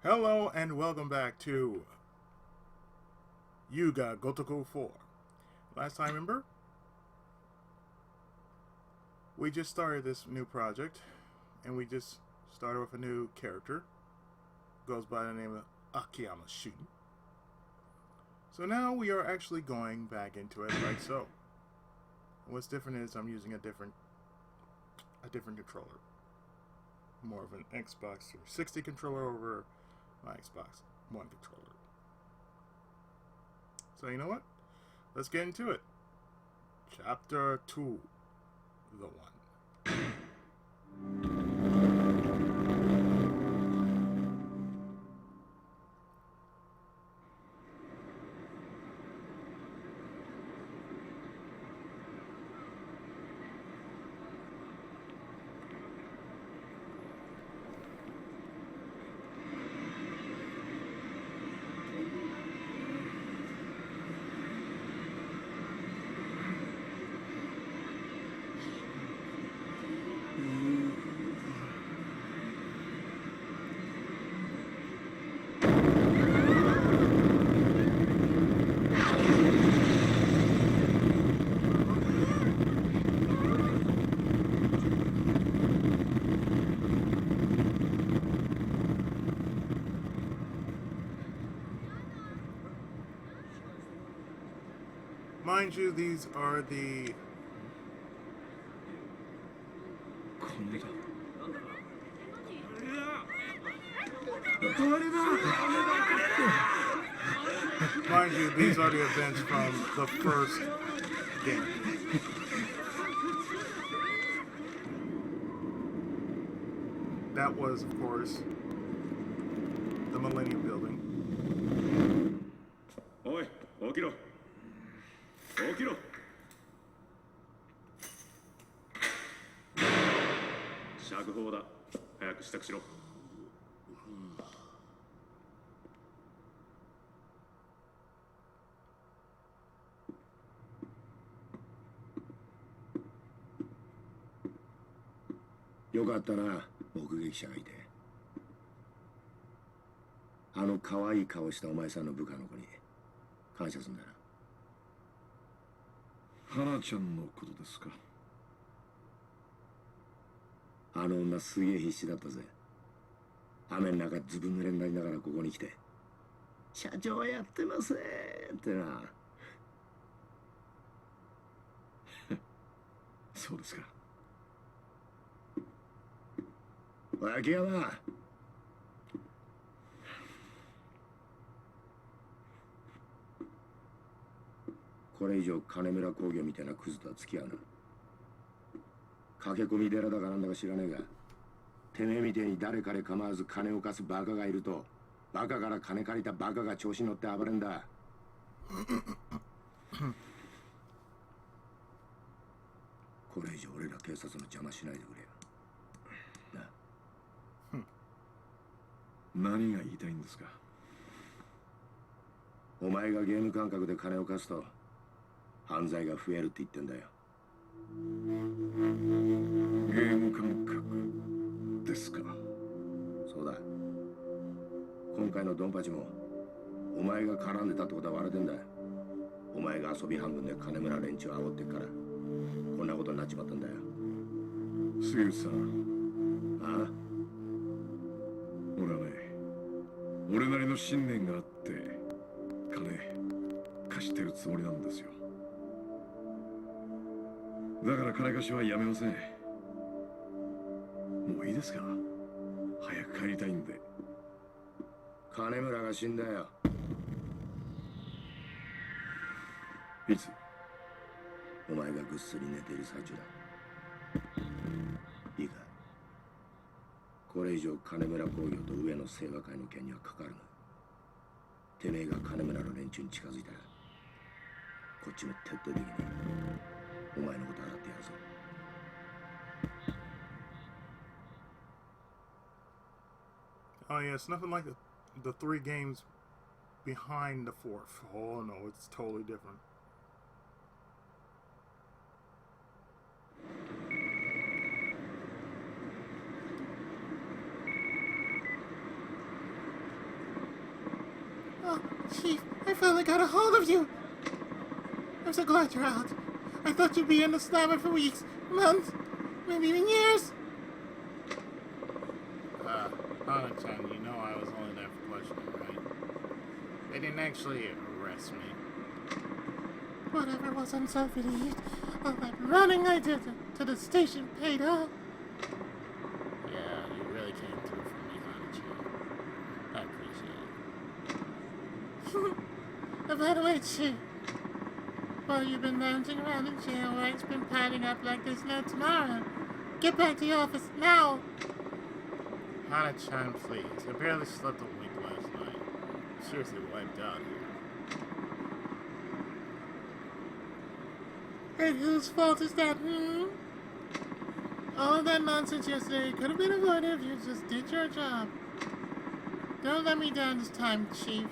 Hello and welcome back to Ryuga Gotoku 4. Last time, remember? We just started this new project and we just started with a new character. Goes by the name of Akiyama Shooting. So now we are actually going back into it like so. What's different is I'm using a different controller. More of an Xbox 360 controller over my Xbox One controller. So you know what? Let's get into it. Chapter 2. The One. Mind you, these are the events from the first game. That was, of course, the Millennium Building. Oi, 起きろ。起きろ。釈放だ。早く支度しろ。よかったな、目撃者がいて。あの可愛い顔したお前さんの部下の子に感謝すんだな。花ちゃんのことですか。あの女すげえ必死だったぜ。雨の中ずぶ濡れになりながらここに来て「社長はやってません」ってな。そうですか。おい秋山、これ以上金村工業みたいなクズとは付き合うな。駆け込み寺だかなんだか知らねえが、てめえみてえに誰彼構わず金を貸すバカがいると、バカから金借りたバカが調子乗って暴れんだ。これ以上俺ら警察の邪魔しないでくれよ。何が言いたいんですか。お前がゲーム感覚で金を貸すと犯罪が増えるって言ってんだよ。ゲーム感覚ですか。そうだ。今回のドンパチもお前が絡んでたってことは割れてんだよ。お前が遊び半分で金村連中を煽ってっからこんなことになっちまったんだよ。杉内さん。ああ、俺はね、俺なりの信念があって金貸してるつもりなんですよ。だから金貸しはやめません。もういいですか。早く帰りたいんで。金村が死んだよ。いつ？お前がぐっすり寝ている最中だ。いいか、これ以上金村工業と上野清和会の件には関わるな。てめえが金村の連中に近づいたらこっちも徹底的にお前のこと洗ってやるぞ。Oh yeah, it's nothing like the three games behind the fourth. Oh no, it's totally different. Chief, I finally got a hold of you. I'm so glad you're out. I thought you'd be in the slammer for weeks, months, maybe even years. Hana-chan, you know I was only there for questioning, right? They didn't actually arrest me. Whatever was unself-relieved, all that running I did to the station paid off. Yeah, you really came through for me, Hana-chan. I appreciate it. By the way, Chief, while you've been lounging around in jail where it's been piling up like there's no tomorrow, get back to your office now! Hana-chan, please. I barely slept a wink last night. I'm seriously wiped out here. And whose fault is that, All of that nonsense yesterday could have been avoided if you just did your job. Don't let me down this time, Chief.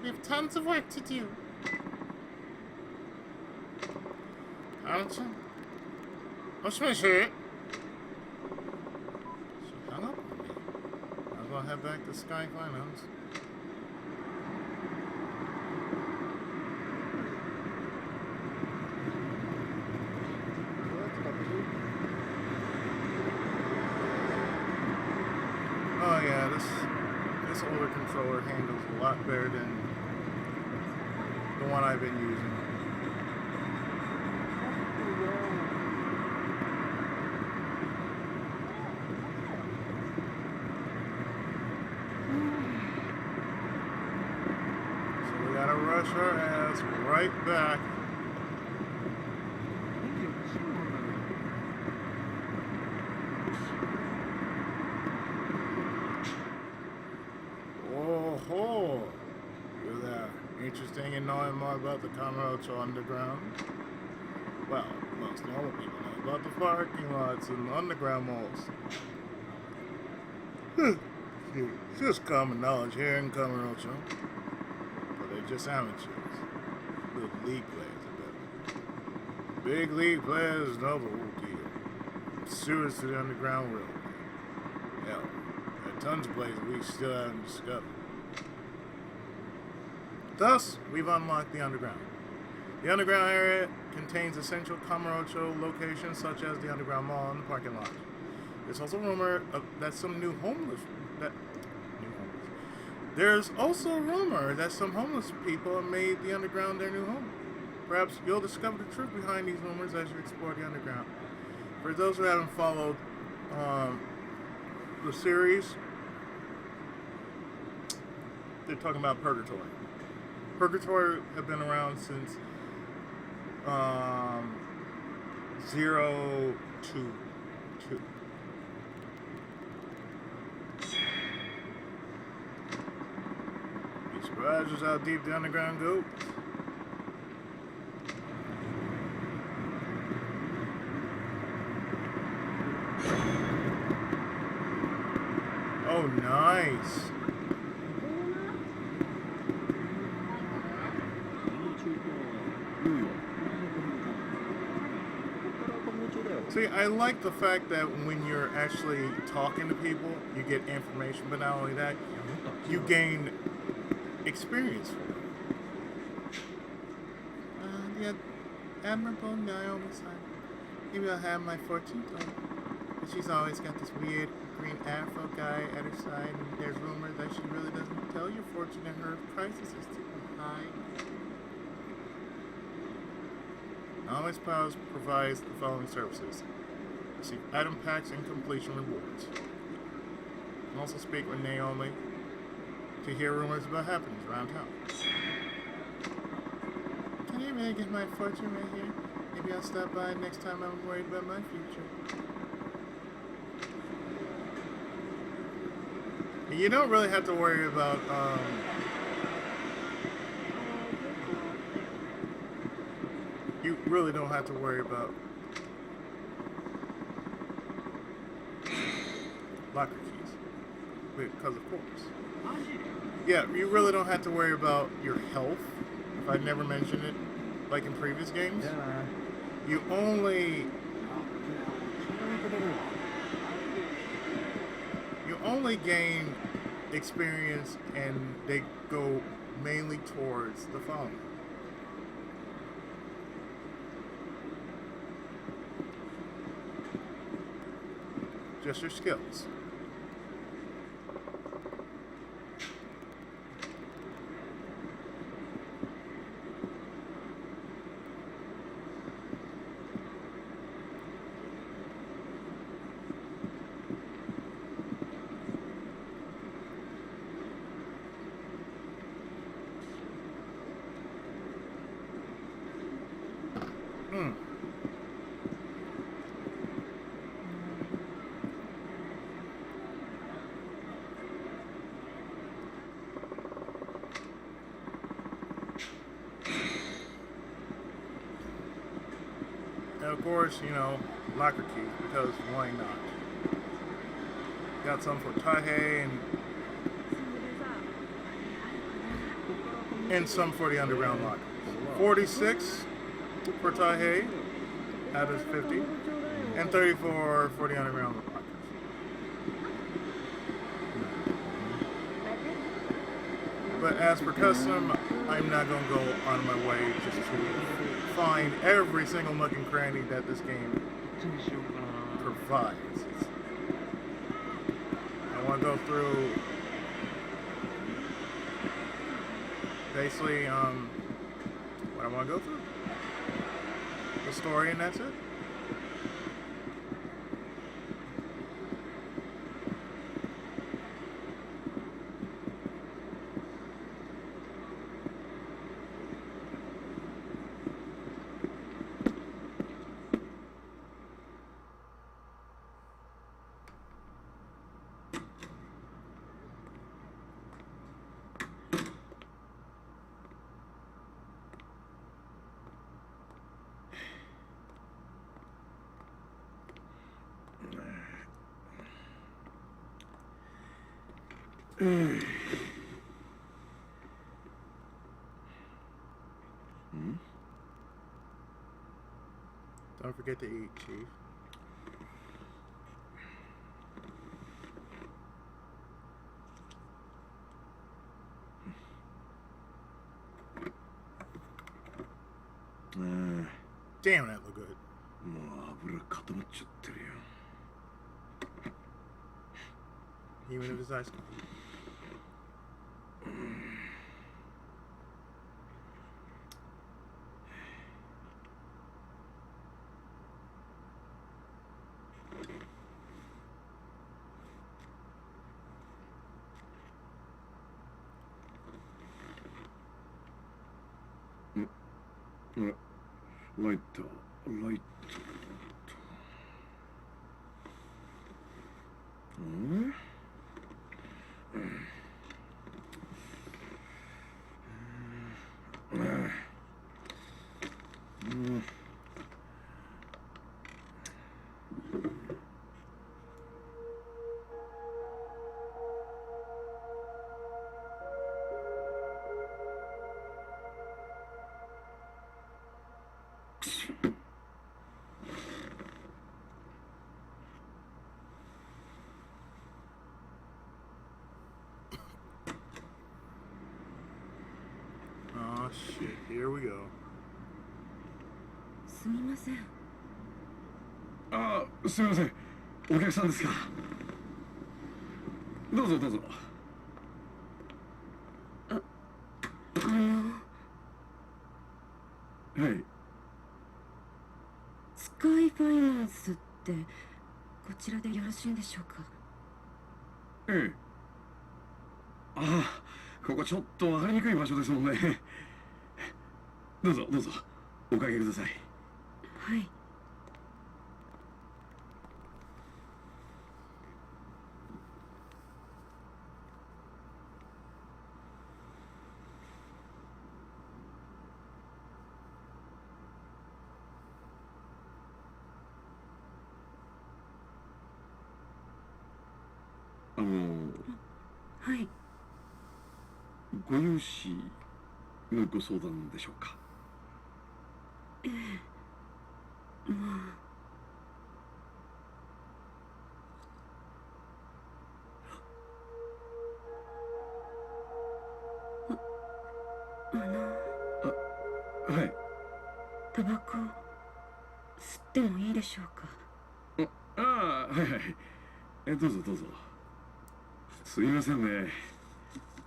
We have tons of work to do. Hana-chan? Moshi. She hung up on me. Might as well head back to Sky Finance. Oh yeah, this older controller handles a lot better than the one I've been using. So we gotta rush our ass right back. Oh, you're there. Interesting in knowing more about the Kamurocho Underground? Well, most normal people know about the parking lots and the underground malls. It's just common knowledge here in Kamurocho. But they're just amateurs. Little league players, I bet. Big league players know the whole deal. Sewers to the Underground Railway. Hell, there are tons of places we still haven't discovered. Thus, we've unlocked the underground. The underground area contains essential Kamurocho locations such as the underground mall and the parking lot. There's also rumor that some There's also a rumor that some homeless people have made the underground their new home. Perhaps you'll discover the truth behind these rumors as you explore the underground. For those who haven't followed the series, they're talking about Purgatory. Purgatory have been around since 022. Be surprised just how deep the underground goes. Oh, nice. See, I like the fact that when you're actually talking to people, you get information, but not only that, you gain experience for it. The admirable Naomi-san. Maybe I'll have my fortune told. But she's always got this weird green afro guy at her side, and there's rumors that she really doesn't tell your fortune and her prices is too high. Naomi's Pals provides the following services. Receive item packs and completion rewards. You can also speak with Naomi to hear rumors about happenings around town. Can you really get my fortune right here? Maybe I'll stop by next time I'm worried about my future. You don't really have to worry about you really don't have to worry about locker keys. Because of course. Yeah, you really don't have to worry about your health, if I never mentioned it, like in previous games. You only gain experience and they go mainly towards the phone. Just your skills. And of course, you know, locker keys, because why not? Got some for Taihei and some for the underground lockers. 46 for Taihei out of 50, and 34 for the underground lockers. But as per custom, I'm not going to go on my way just to find every single nook and cranny that this game provides. I want to go through basically what I want to go through. The story, and that's it. Don't forget to eat, Chief. Damn, that look good. もう油固まっちゃってるよ。 Even if it's ice cream. Light, light. Oh shit, here we go. すみません。ああ、すみません。お客さんですか。どうぞどうぞ。はい。スカイファイナンスってこちらでよろしいんでしょうか。ええ。ああ、ここちょっと分かりにくい場所ですもんね。どうぞどうぞ、おかけください。はい。はい。ご融資のご相談でしょうか。ええ、まあ。はい。タバコ吸ってもいいでしょうか？はいはい。どうぞどうぞ。すいませんね。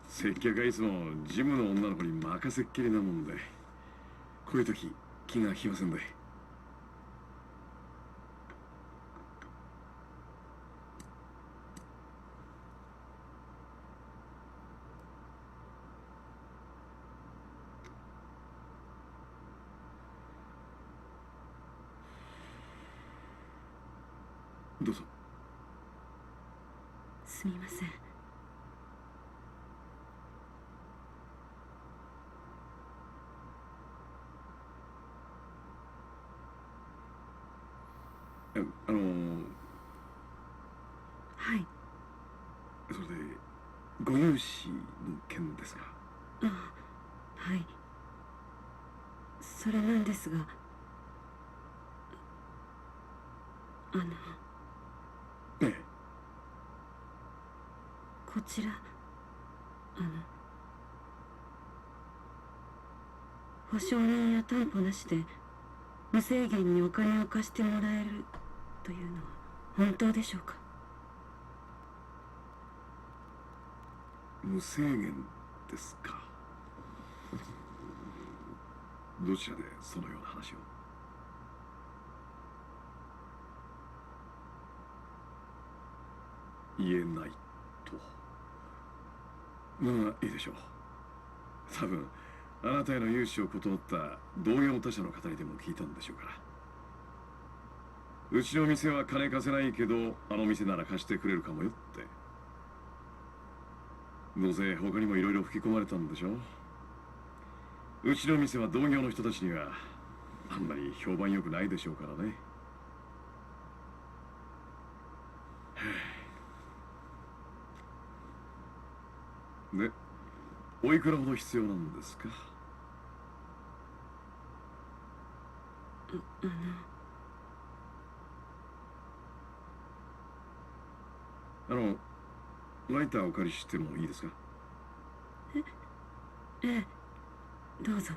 接客はいつもジムの女の子に任せっきりなもんで、こういう時気が利きませんで。どうぞ。すみません。あのはい。それでご融資の件ですが。はい。それなんですが、ええ。こちら保証人や担保なしで無制限にお金を貸してもらえるというのは本当でしょうか？無制限ですか。どちらでそのような話を？言えないと。まあいいでしょう。多分あなたへの融資を断った同業他社の方にでも聞いたんでしょうから。うちの店は金貸せないけどあの店なら貸してくれるかもよって。どうせ他にもいろいろ吹き込まれたんでしょ。うちの店は同業の人たちにはあんまり評判良くないでしょうからね。で、おいくらほど必要なんですか？ライターお借りしてもいいですか？ええ、どうぞ。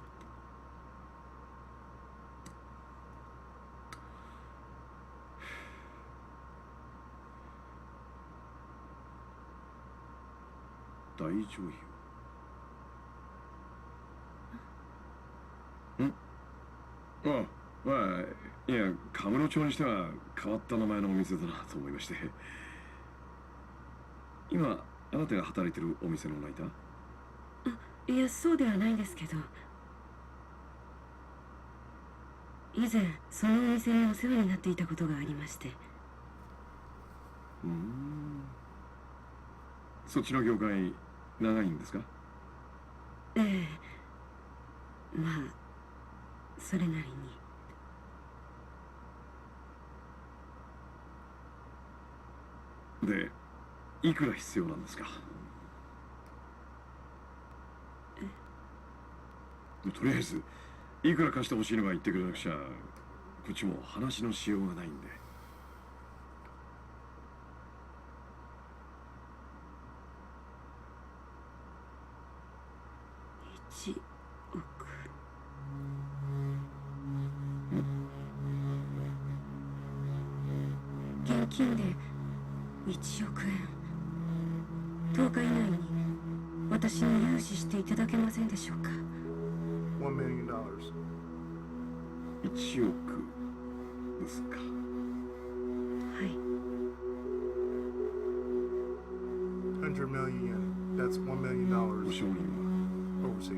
大女優。まあ、いや、カムロ町にしては変わった名前のお店だなと思いまして。今、あなたが働いてるお店のライター？いや、そうではないんですけど、以前そのお店にお世話になっていたことがありまして。そっちの業界長いんですか？ええ、まあそれなりに。で、いくら必要なんですか？とりあえずいくら貸してほしいのか言ってくれなくちゃこっちも話のしようがないんで。1億。現金で1億円。10日以内に私に融資していただけませんでしょうか$1 million. 1億ですか。はい。100 million yen. That's $1 million 保証人は overseas.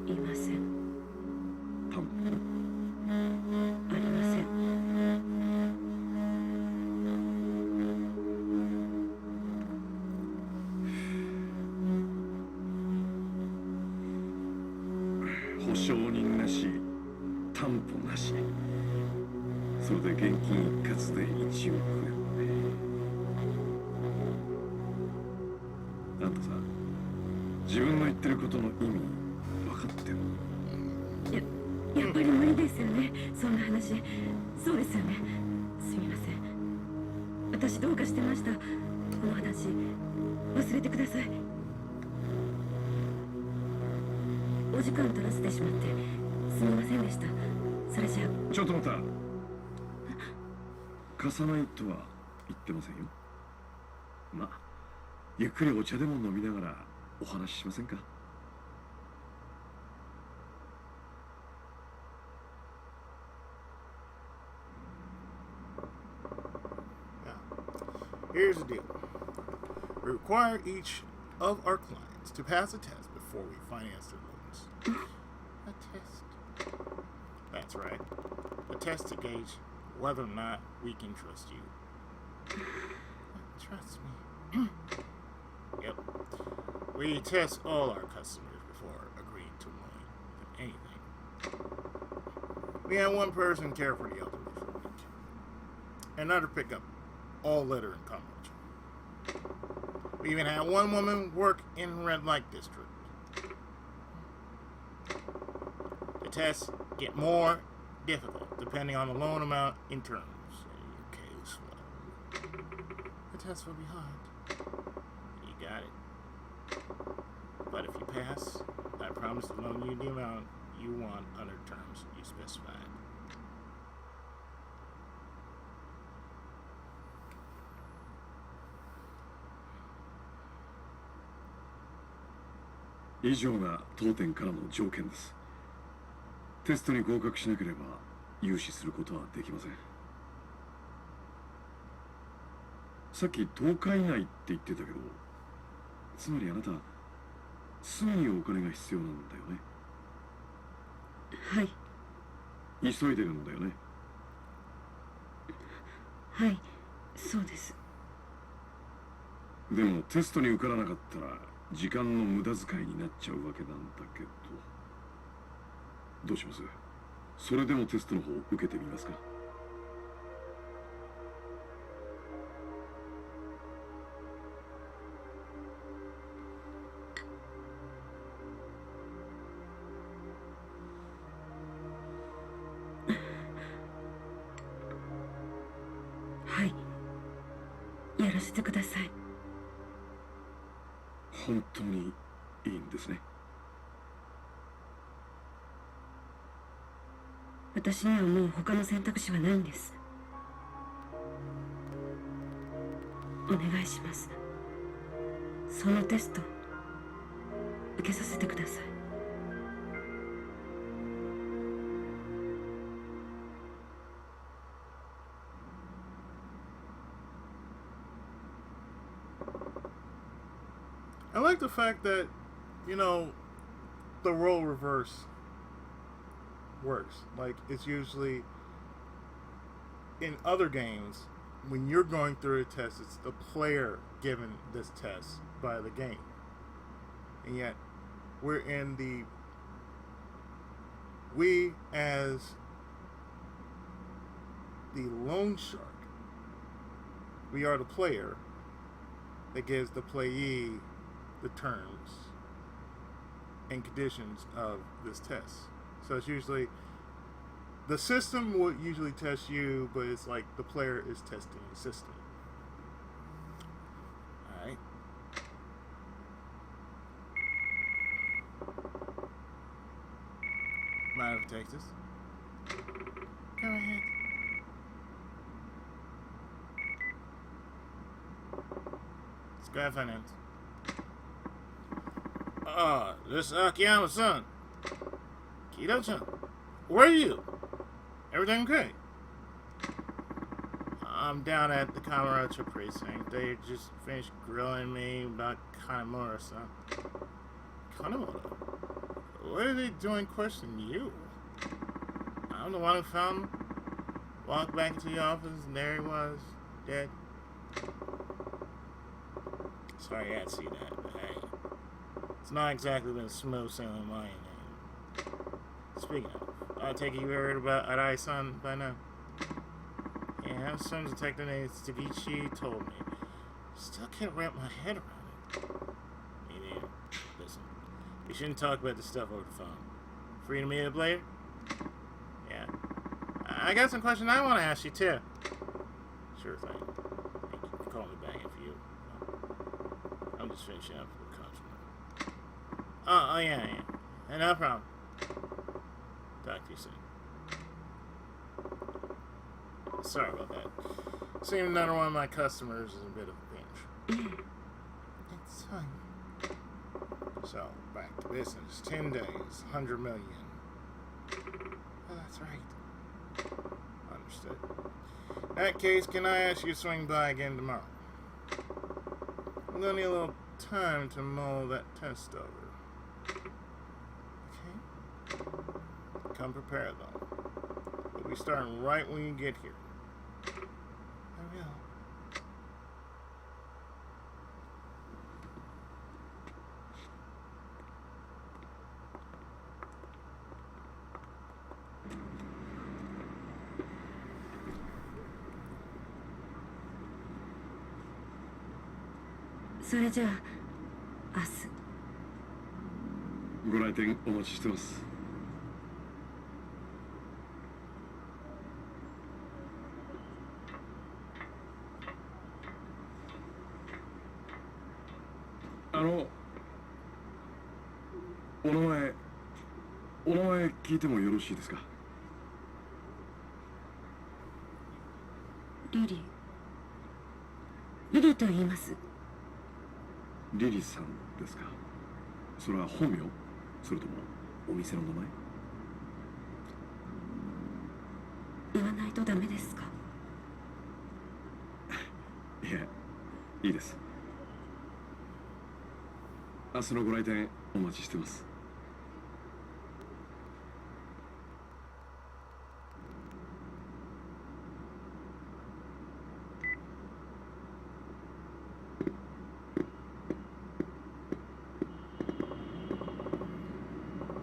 いません。担保？ありません。保証人なし、担保なし。それで現金一括で1億円。あんたさ、自分の言ってることの意味分かってる？やっぱり無理ですよね、そんな話。そうですよね。すみません。私どうかしてました。この話忘れてください。お時間取らせてしまってすみませんでした。それじゃあ。ちょっと待った。貸さないとは言ってませんよ。まあゆっくりお茶でも飲みながらお話ししませんか。Here's the deal. We require each of our clients to pass a test before we finance their loans. A test? That's right. A test to gauge whether or not we can trust you. Trust me. Yep. We test all our customers before agreeing to loan them anything. We have one person care for the elderly for a week. Another pick up all litter and coverage. We even had one woman work in red light district. The tests get more difficult depending on the loan amount in terms of your case flow. The tests will be hard. You got it. But if you pass, I promise to loan you the amount you want under terms you specified. This is the当店からの条件です。テストに合格しなければ融資することはできません。さっき10日以内って言ってたけど、つまりあなたすぐにお金が必要なんだよね。はい。急いでるんだよね。はい、そうです。でもテストに受からなかったら時間の無駄遣いになっちゃうわけなんだけど、どうします？それでもテストの方受けてみますか？はい、やらせてください。本当にいいんですね。私にはもう他の選択肢はないんです。お願いします。そのテスト受けさせてください。I like the fact that, you know, the role reverse works. Like, it's usually in other games, when you're going through a test, it's the player given this test by the game. And yet, we as the loan shark, we are the player that gives the playee the terms and conditions of this test. So it's usually the system would usually test you, but it's like the player is testing the system. Alright. Mind if I take this? Go ahead. Let's grab finance. This is Akiyama's son. Kido-chan, where are you? Everything okay? I'm down at the Kamurocho precinct. They just finished grilling me about Kanemura, so... Kanemura? What are they doing questioning you? I'm the one who found him. Walked back into the office and there he was, dead. Sorry you had to see that, but hey. It's not exactly been smooth sailing my name. Speaking of, I take it you heard about Arai-san by now. Yeah, some detective named Tagichi told me. Still can't wrap my head around it. Me neither. Listen, we shouldn't talk about this stuff over the phone. Free to meet up later? Yeah. I got some questions I want to ask you too. Sure thing. You can call me back if you... I'm just finishing up with the contract. Oh yeah. Hey, no problem. Talk to you soon. Sorry about that. Seems another one of my customers is a bit of a pinch. It's fine. So, back to business. 10 days, 100 million. Oh, that's right. Understood. In that case, can I ask you to swing by again tomorrow? I'm gonna need a little time to mull that test over. Okay? Come prepared, though. We'll be starting right when you get here. I will.それじゃあ明日。ご来店お待ちしてます。お名前聞いてもよろしいですか？リリと言います。リリさんですか？それは本名？それともお店の名前？言わないとダメですか？いえ、いいです。明日のご来店お待ちしてます。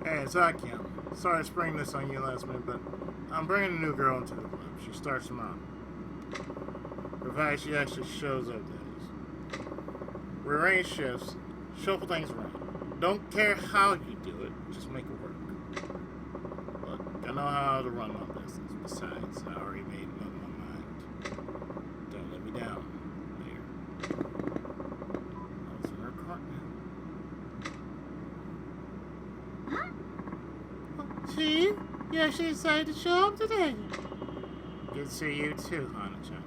Hey, it's Akiyama. Sorry to spring this on you last minute, but I'm bringing a new girl into the club. She starts tomorrow. Provided she actually shows up, that is. We arrange shifts, shuffle things around. Don't care how you do it, just make it work. Look, I know how to run my business. Besides, I already made up my mind. Don't let me down. Later. I was in her cart now. See? You actually decided to show up today. Good to see you too, Hana-chan.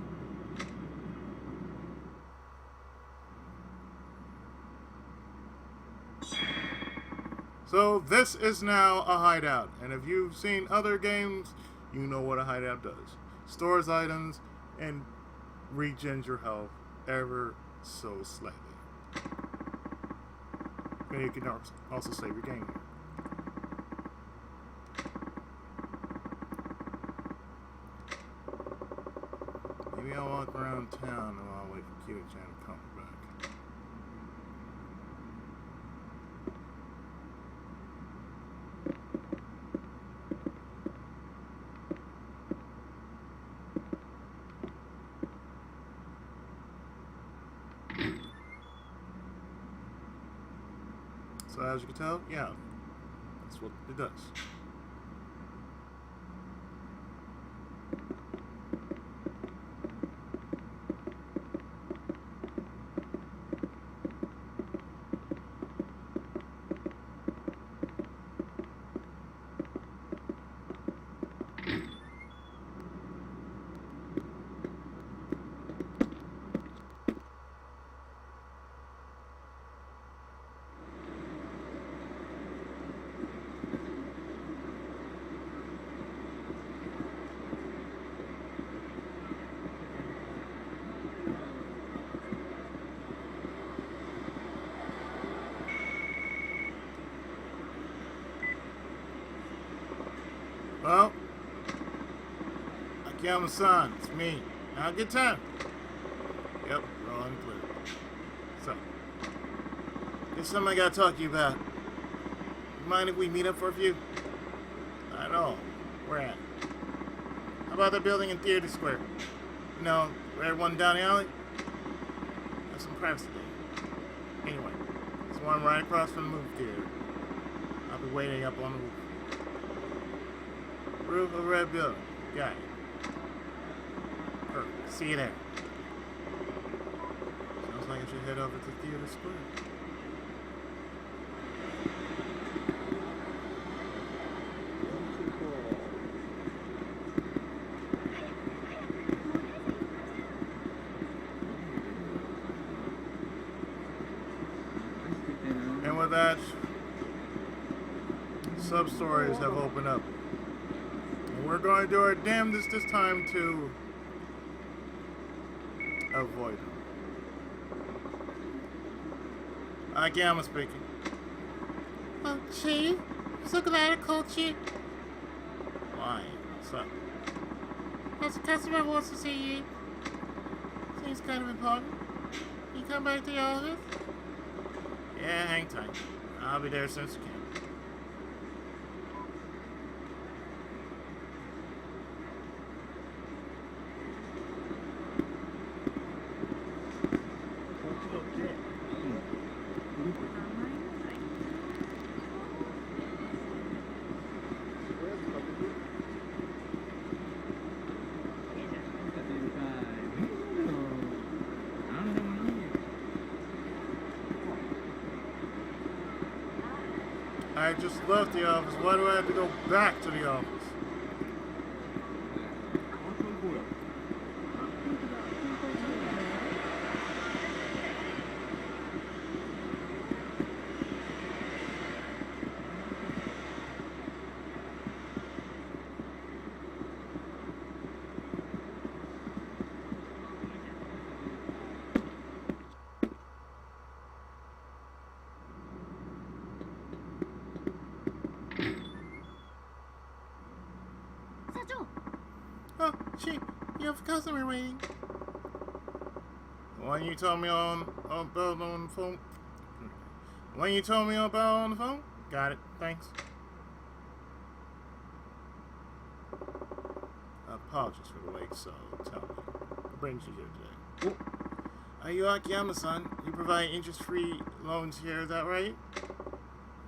So this is now a hideout, and if you've seen other games, you know what a hideout does. Stores items and regens your health ever so slightly. And you can also save your game here. Maybe I'll walk around town while I wait for Kira-chan to come back. So as you can tell, yeah, that's what it does. Well, Akiyama-san, it's me. Now, good time. Yep, we're all included. So, there's something I gotta talk to you about. Mind if we meet up for a few? I know. Where at? How about that building in Theater Square? You know, red one down the alley? Have some privacy there. Anyway, there's one right across from the movie theater. I'll be waiting up on the roof. Roof of a red building. Got it. Perfect. See you there. Sounds like I should head over to Theater Square. that sub-stories have opened up. And we're going to do our damnedest this time to avoid them. Akiyama speaking. Oh, Chief, I'm so glad I called you. Why? What's up? As a customer wants to see you. Seems kind of important. You come back to the office? Yeah, hang tight. I'll be there as soon as I can. I just left the office. Why do I have to go back to the office? Oh, Chief, you have a customer waiting. The one you told me about on the phone? The one you told me about on the phone? Got it. Thanks. Apologies for the wait, so tell me. What brings you here today? Are you Akiyama-san? You provide interest-free loans here, is that right?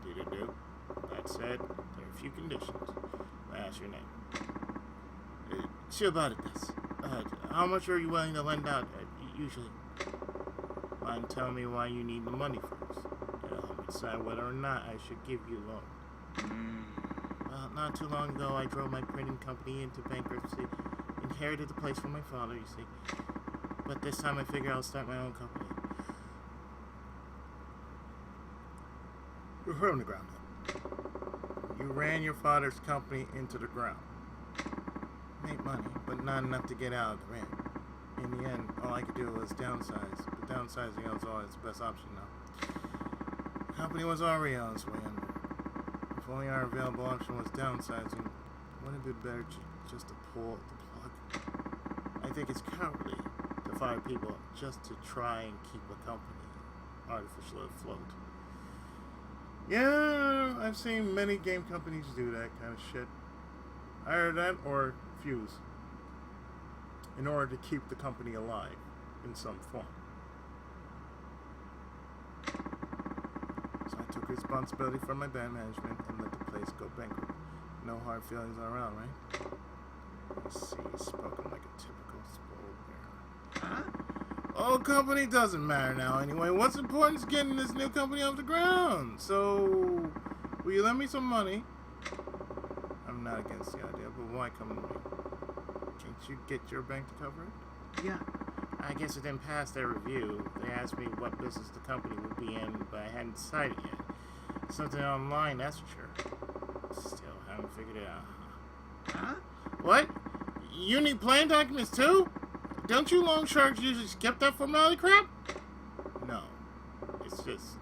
Do. That said, there are a few conditions. May I ask your name? Shiobata-desu. How much are you willing to lend out, usually? Mind telling me why you need the money first. It'll help me decide whether or not I should give you a loan. Well, not too long ago, I drove my printing company into bankruptcy. Inherited the place from my father, you see. But this time I figure I'll start my own company. You're from the ground up. You ran your father's company into the ground. Made money, but not enough to get out of the rent. In the end, all I could do was downsize. But downsizing was always the best option now. The company was already on its way under. If only our available option was downsizing, wouldn't it be better just to pull the plug? I think it's cowardly to fire people just to try and keep a company artificially afloat. Yeah, I've seen many game companies do that kind of shit. Either that or fuse in order to keep the company alive in some form. So I took responsibility for my bad management and let the place go bankrupt. No hard feelings all around, right? I see, spoken like a typical spoiled bear. Old company doesn't matter now anyway. What's important is getting this new company off the ground. So, will you lend me some money? I'm not against the idea, but why come to me? Can't you get your bank to cover it? Yeah. I guess it didn't pass their review. They asked me what business the company would be in, but I hadn't decided yet. Something online, that's for sure. Still haven't figured it out. Huh? What? You need plan documents too? Don't you loan sharks usually skip that formality crap? No. It's just...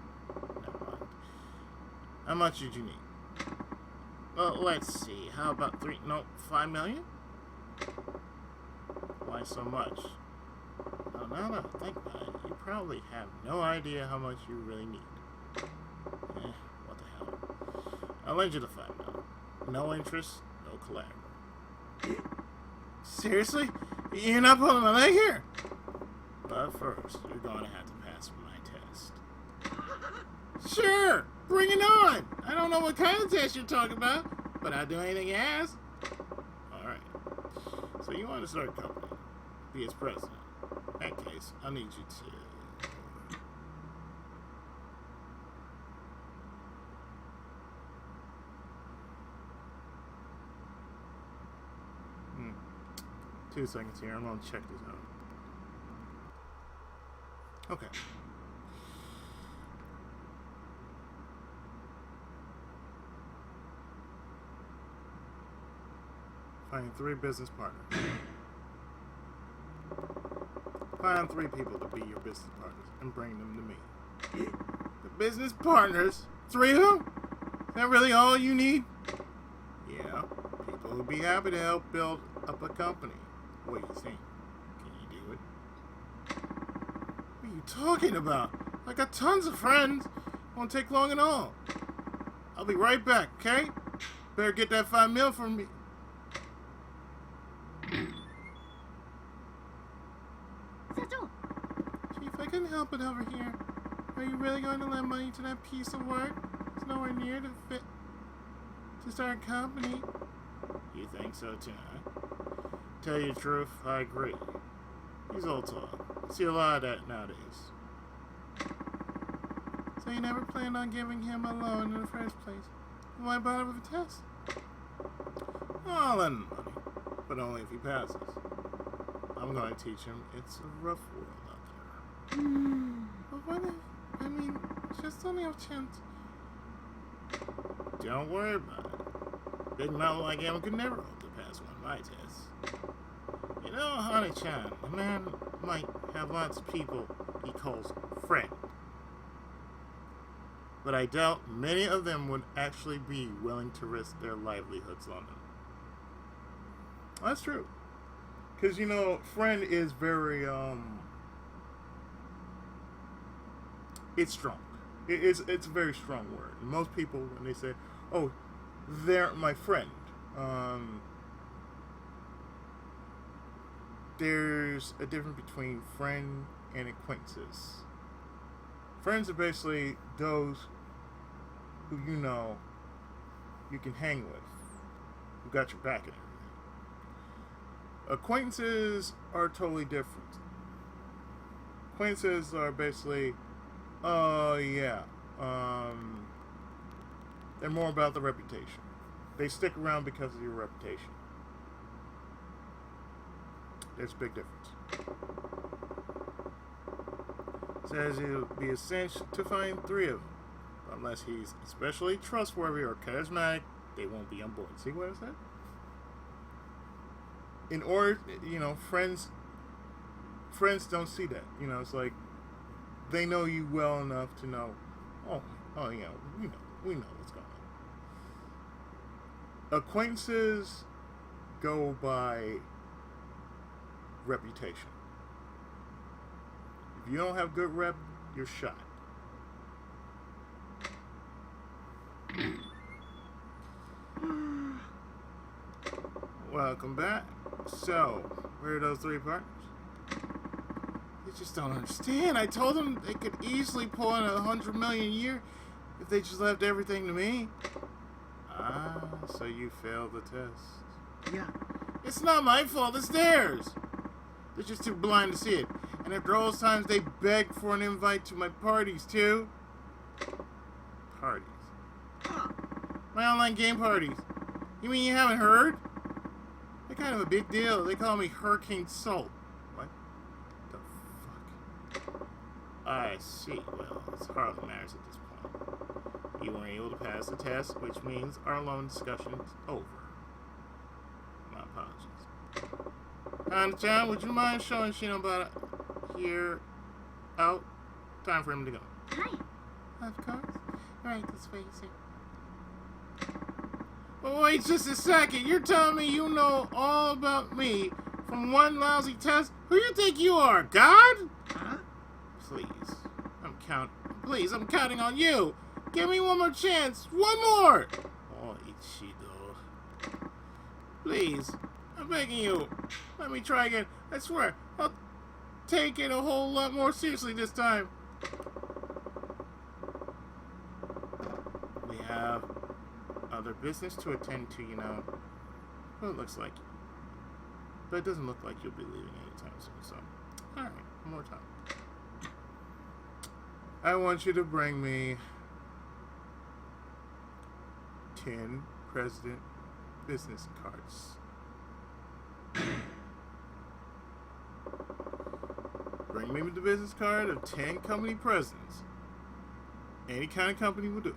never mind. How much did you need? Well, let's see. How about 5 million? Why so much? Well, now that I think about it, you probably have no idea how much you really need. What the hell. I'll lend you the 5 million. No interest, no collateral. Seriously? You're not pulling my leg here? But first, you're going to have to pass my test. Sure! Bring it on! I don't know what kind of test you're talking about, but I'll do anything you ask. Alright. So you want to start a company. Be its president. In that case, I'll need you to... Two seconds here. I'm going to check this out. Okay. Finding 3 business partners. Find 3 people to be your business partners and bring them to me. The business partners? 3 of them? Is that really all you need? Yeah. People who'd be happy to help build up a company. What do you think? Can you do it? What are you talking about? I got tons of friends. Won't take long at all. I'll be right back, okay? Better get that $5 million from me. Chief, I couldn't help it over here. Are you really going to lend money to that piece of work? It's nowhere near to fit to start a company. You think so too, huh? Tell you the truth, I agree. He's all talk. See a lot of that nowadays. So you never planned on giving him a loan in the first place? Why bother with a test? I'll lend him money, but only if he passes. I'm going to teach him it's a rough world out there. But what if, I mean, just only a chance. Don't worry about it. Big mountain like him could never hope to pass one of my tests. You know, Hana-chan, a man might have lots of people he calls friend. But I doubt many of them would actually be willing to risk their livelihoods on them. That's true. Because, you know, friend is very, it's strong. It's a very strong word. Most people, when they say, oh, they're my friend, there's a difference between friend and acquaintances. Friends are basically those who you know you can hang with, who got your back and everything. Acquaintances are totally different. Acquaintances are basically, they're more about the reputation. They stick around because of your reputation. There's a big difference. Says it'll be essential to find 3 of them. Unless he's especially trustworthy or charismatic, they won't be on board. See what I said? In order, you know, friends don't see that. You know, it's like they know you well enough to know, oh, you know, we know what's going on. Acquaintances go by reputation. If you don't have good rep, you're shot. Welcome back. So, where are those 3 partners? They just don't understand. I told them they could easily pull in $100 million a year if they just left everything to me. Ah, so you failed the test. Yeah. It's not my fault, it's theirs. They're just too blind to see it. And after all those times, they beg for an invite to my parties, too. Parties? My online game parties. You mean you haven't heard? They're kind of a big deal. They call me Hurricane Salt. What the fuck? I see. Well, it hardly matters at this point. You weren't able to pass the test, which means our loan discussion is over. My apologies. Hana-chan, would you mind showing Shino about here out? Time for him to go. Hi. Of course. Right this way, sir. But wait just a second. You're telling me you know all about me from one lousy test? Who you think you are, God? Huh? Please, I'm counting on you. Give me one more chance. One more. Oh, Ichido. Please, I'm begging you. Let me try again. I swear, I'll take it a whole lot more seriously this time. We have other business to attend to, you know. Well, it looks like. But it doesn't look like you'll be leaving anytime soon, so. Alright, one more time. I want you to bring me 10 president business cards. Bring me the business card of 10 company presidents. Any kind of company will do.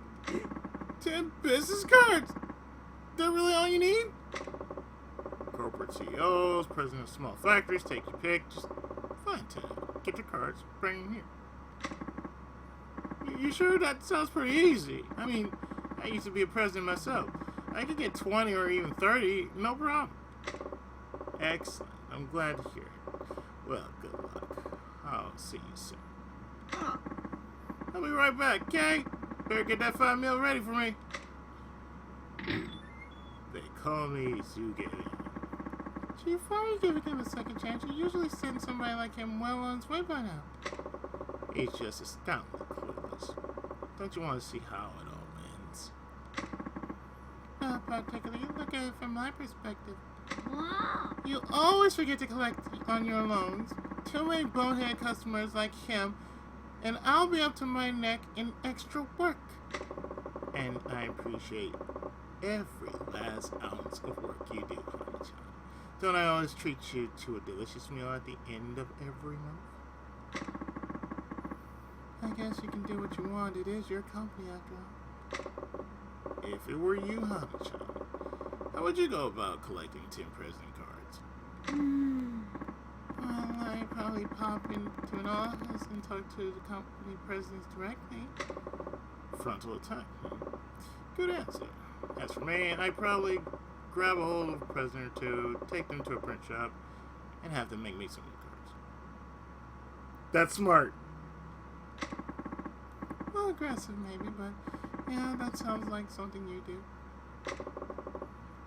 10 business cards? That really all you need? corporate CEOs, presidents of small factories, take your pick. Just find 10. Get your cards, bring them here. You sure that sounds pretty easy? I mean, I used to be a president myself. I could get 20 or even 30, no problem. Excellent. I'm glad to hear it. Well, good luck. I'll see you soon. I'll be right back, okay? Better get that 5 mil ready for me. They call me Zuge. Chief, why are you giving him a second chance? You usually send somebody like him well on his way by now. He's just astoundingly clueless. Don't you want to see how it all ends? Not particularly. Look at it from my perspective. Wow. You always forget to collect on your loans. Too many bonehead customers like him, and I'll be up to my neck in extra work. And I appreciate every last ounce of work you do, Hana-chan. Don't I always treat you to a delicious meal at the end of every month? I guess you can do what you want. It is your company after all. If it were you, Hana-chan, how would you go about collecting 10 president cards? Well, I'd probably pop into an office and talk to the company presidents directly. Frontal attack. Good answer. As for me, I'd probably grab a hold of a president or two, take them to a print shop, and have them make me some new cards. That's smart. Well, aggressive maybe, but yeah, that sounds like something you do.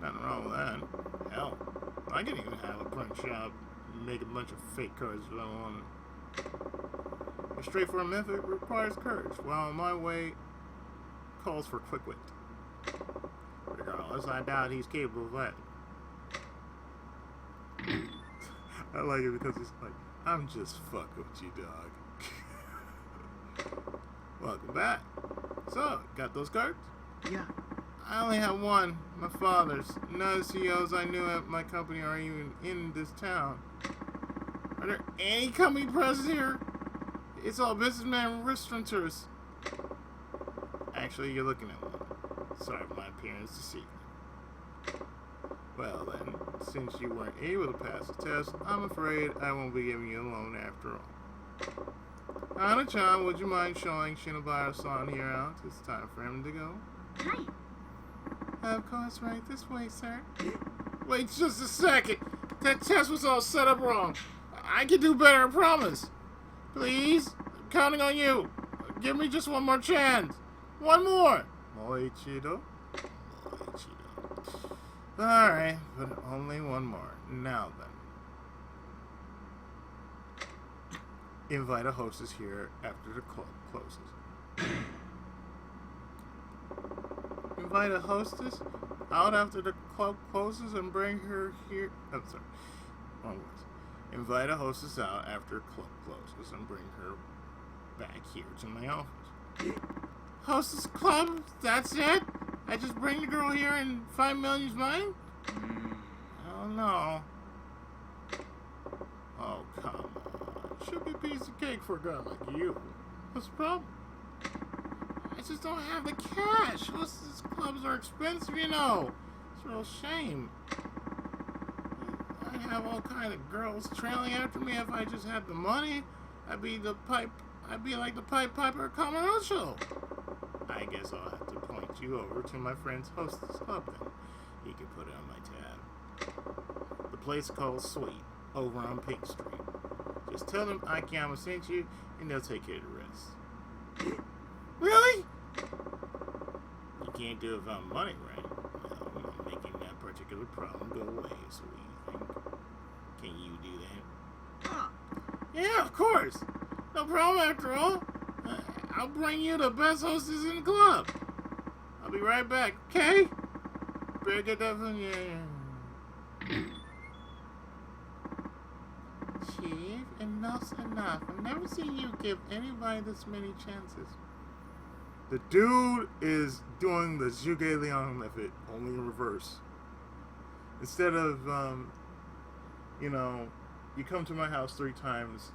Nothing wrong with that. Hell, I can even have a print shop and make a bunch of fake cards if I want. A straightforward method requires courage, while my way calls for quick wit. Regardless, I doubt he's capable of that. I like it because he's like, I'm just fucking with you, dog. Welcome back. So, got those cards? Yeah. I only have one, my father's. None of the CEOs I knew at my company are even in this town. Are there any company presidents here? It's all businessmen and restaurateurs. Actually, you're looking at one. Sorry for my appearance this evening. Well then, since you weren't able to pass the test, I'm afraid I won't be giving you a loan after all. Hana-chan, would you mind showing Shinobaru-san here out? It's time for him to go. Hi. Of course, right this way, sir. Wait just a second. That test was all set up wrong. I can do better, I promise. Please, I'm counting on you. Give me just one more chance. One more. Moichido. Alright, but only one more. Now then. Invite a hostess here after the club closes. Invite a hostess out after the club closes and bring her here. I'm sorry. Wrong words. Invite a hostess out after club closes and bring her back here to my office. Hostess club? That's it? I just bring the girl here and 5 million's mine? Oh no. Oh, come on. Should be a piece of cake for a guy like you. What's the problem? I just don't have the cash. Hostess clubs are expensive, you know. It's a real shame. I'd have all kind of girls trailing after me if I just had the money. I'd be like the Pipe Piper Camarocho. I guess I'll have to point you over to my friend's hostess club then. He can put it on my tab. The place called Sweet, over on Pink Street. Just tell them Akiyama sent you, and they'll take care of the rest. Really? You can't do it without money, right? Well, I'm making that particular problem go away, so what do you think? Can you do that? Yeah, of course. No problem after all. I'll bring you the best hostess in the club. I'll be right back, okay? Better get that from you. Chief, enough's enough. I've never seen you give anybody this many chances. The dude is doing the Zhuge Liang method, only in reverse. Instead of, you come to my house 3 times,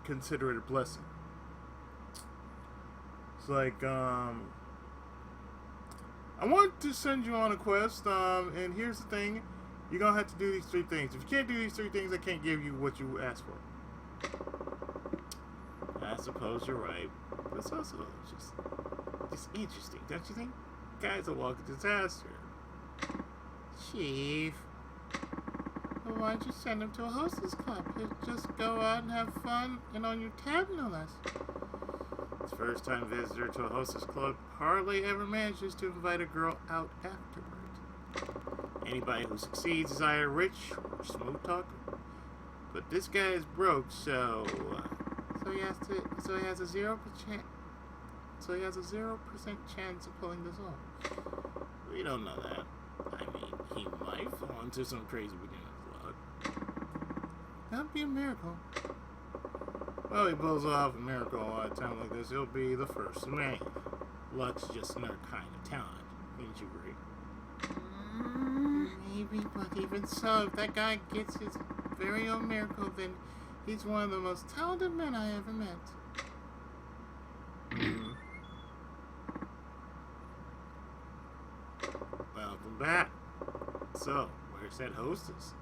consider it a blessing. It's like, I want to send you on a quest, and here's the thing. You're going to have to do these 3 things. If you can't do these 3 things, I can't give you what you asked for. I suppose you're right. But it's also just interesting, don't you think? Guy's a walking disaster. Chief. Well, why don't you send him to a hostess club? He'll just go out and have fun, and on your tab, no less. This first-time visitor to a hostess club hardly ever manages to invite a girl out afterward. Anybody who succeeds is either rich or smooth talker. But this guy is broke, so he has a 0% chance of pulling this off. We don't know that. I mean, he might fall into some crazy beginner's luck. That'd be a miracle. Well, he pulls off a miracle at a time like this. He'll be the first of many. Luck's just another kind of talent. Wouldn't you agree? Maybe, but even so, if that guy gets his very own miracle, then he's one of the most talented men I ever met. Welcome back. So, where's that hostess?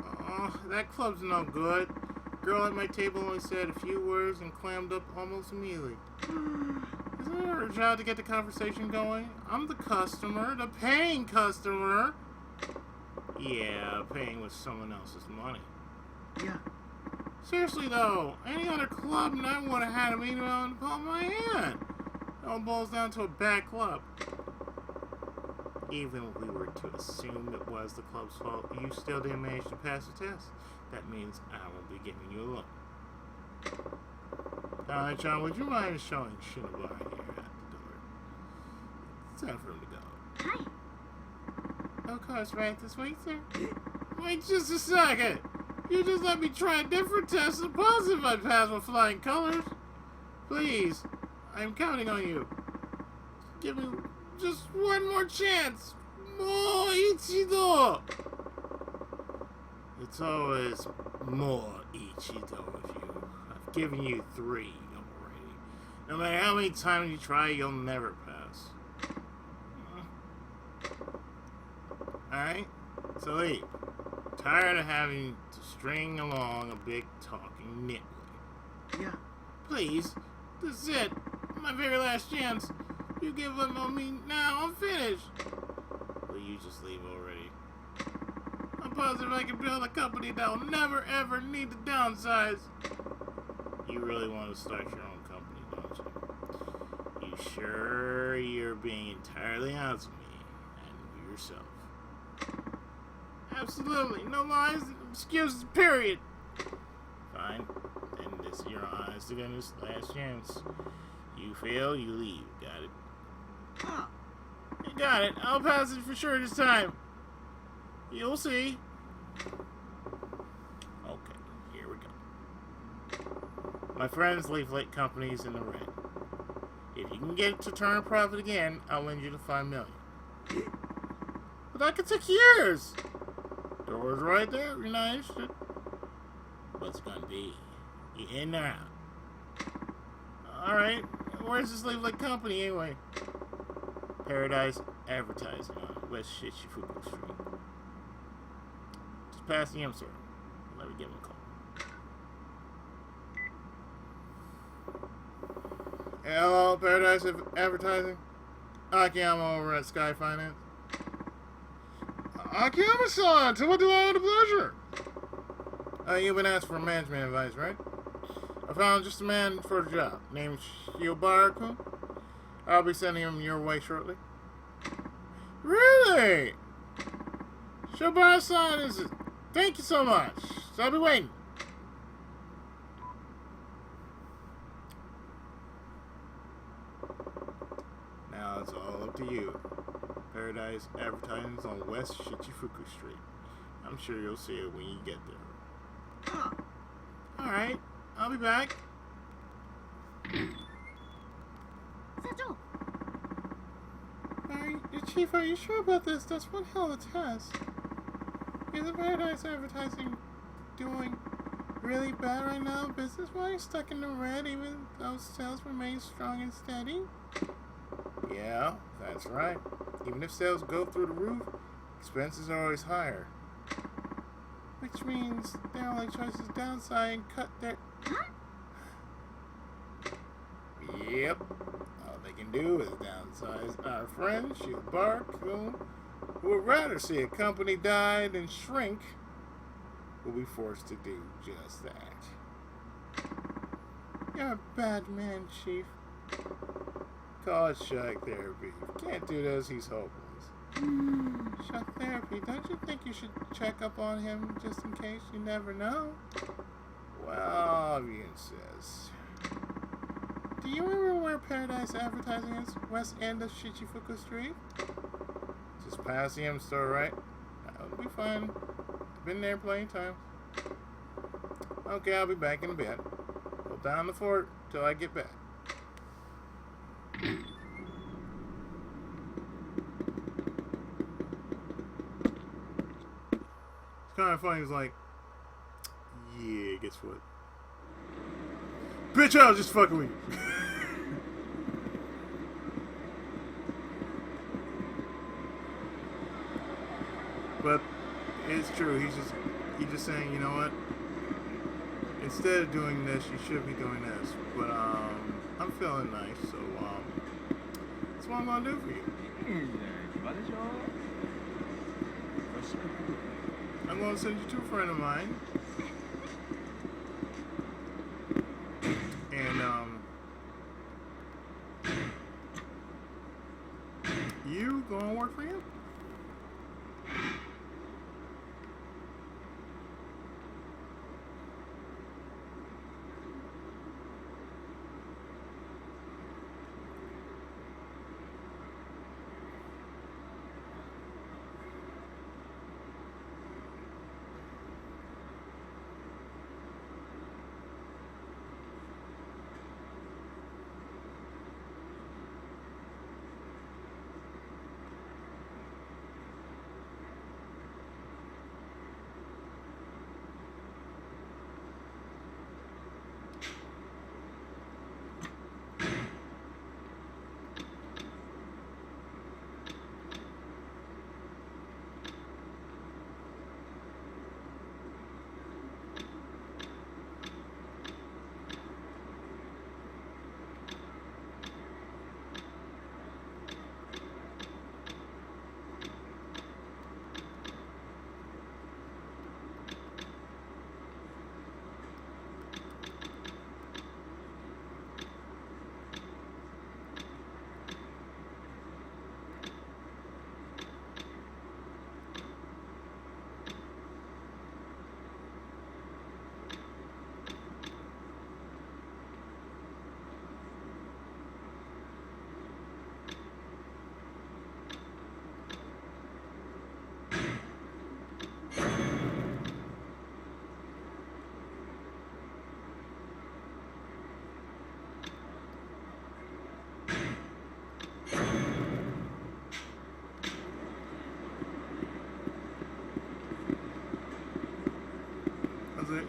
Oh, that club's no good. Girl at my table only said a few words and clammed up almost immediately. Isn't it her job to get the conversation going? I'm the customer, the paying customer. Yeah, paying with someone else's money. Yeah. Seriously though, any other club night would have had a email in the palm of my hand. It all boils down to a bad club. Even if we were to assume it was the club's fault, you still didn't manage to pass the test. That means I won't be giving you a loan. Alright, John, would you mind showing Shinobar here at the door? It's time for him to go. Hi. Of course, right this way, sir. Wait just a second! You just let me try a different test and positive I pass with flying colors. Please, I'm counting on you. Give me just one more chance. More Ichido! It's always more Ichido with you. I've given you 3 already. No matter how many times you try, you'll never pass. Alright? So leave. Tired of having to string along a big talking nitwit. Yeah. Please, this is it. My very last chance. You give up on me now, I'm finished. Will you just leave already? I'm positive I can build a company that will never ever need to downsize. You really want to start your own company, don't you? You sure you're being entirely honest with me and yourself? Absolutely, no lies, excuses, period. Fine, then this is your honest to goodness last chance. You fail, you leave. Got it? You got it. I'll pass it for sure this time. You'll see. Okay, here we go. My friend's leaflet company's in the red. If you can get it to turn a profit again, I'll lend you the $5 million. But that could take years. Door's right there. You're not interested. What's it gonna be? You in or out? Alright. Where's this leaflet company anyway? Paradise Advertising on West Shichifuku Street. Just past the M store. Let me give him a call. Hello, Paradise Advertising. Akiyama over at Sky Finance. Akiyama-san, to what do I owe the pleasure? You've been asked for management advice, right? I found just a man for the job, named Shiobara-kun. I'll be sending him your way shortly. Really? Shiobara-san is it? Thank you so much. So I'll be waiting. Now it's all up to you. Paradise Advertising on West Shichifuku Street. I'm sure you'll see it when you get there. Alright, I'll be back. Chief, are you sure about this? That's one hell of a test. Isn't Paradise Advertising doing really bad right now? Business-wise, stuck in the red even though sales remain strong and steady? Yeah, that's right. Even if sales go through the roof, expenses are always higher. Which means their only choice is downsize and cut their... Yep. All they can do is downsize. Our friend, she'll bark, who would rather see a company die than shrink, will be forced to do just that. You're a bad man, Chief. Call it shock therapy. Can't do this, he's hopeless. Shock therapy? Don't you think you should check up on him just in case? You never know. Well, if you insist. Do you remember where Paradise Advertising is? West end of Shichifuku Street? Just past the M store, right? That'll be fine. I've been there plenty of times. Okay, I'll be back in a bit. Hold down the fort till I get back. It's kind of funny. It's like, yeah, guess what? Bitch, I was just fucking with you. But it's true. He's just saying, you know what? Instead of doing this, you should be doing this. But I'm feeling nice, so that's what I'm gonna do for you. I'm gonna send you to a friend of mine. And you gonna work for him?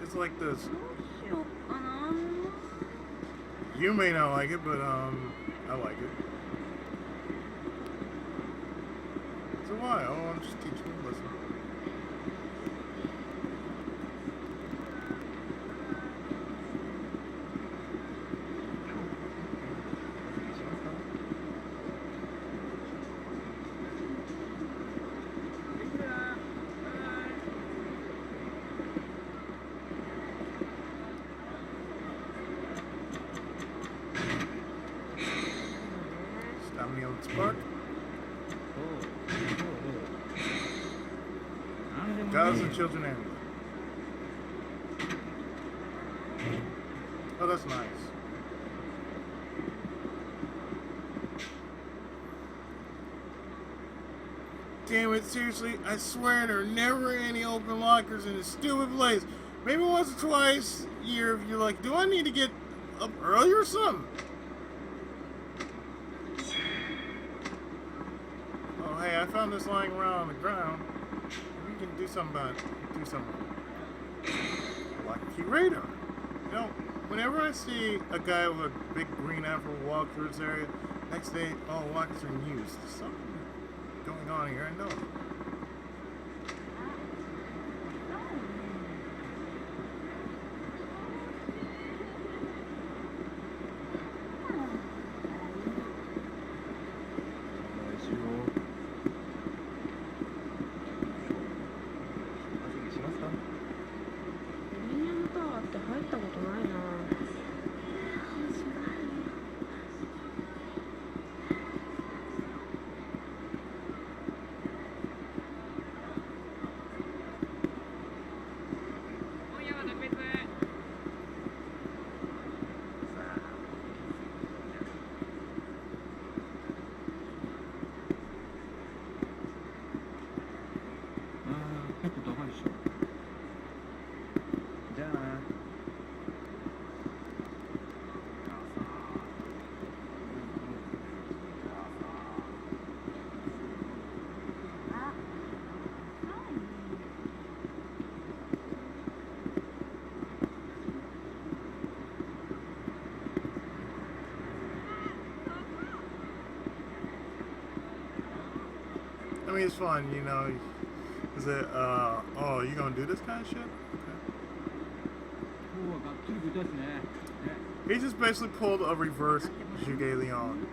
It's like this. You may not like it, but I like it. So why? Oh, I'm just teaching you. Listen. Spark. Gods and children and oh, that's nice. Damn it, seriously, I swear there are never any open lockers in this stupid place. Maybe once or twice a year if you're like, do I need to get up early or something? Hey, I found this lying around on the ground. We can do something about it. Do something. Like a key radar. You know, whenever I see a guy with a big green apple walk through this area, Next day, all lockers are in use. There's something going on here, I know. I mean, it's fun, you know. Is it, oh, you gonna do this kind of shit? Okay. He just basically pulled a reverse Ryuga Leon.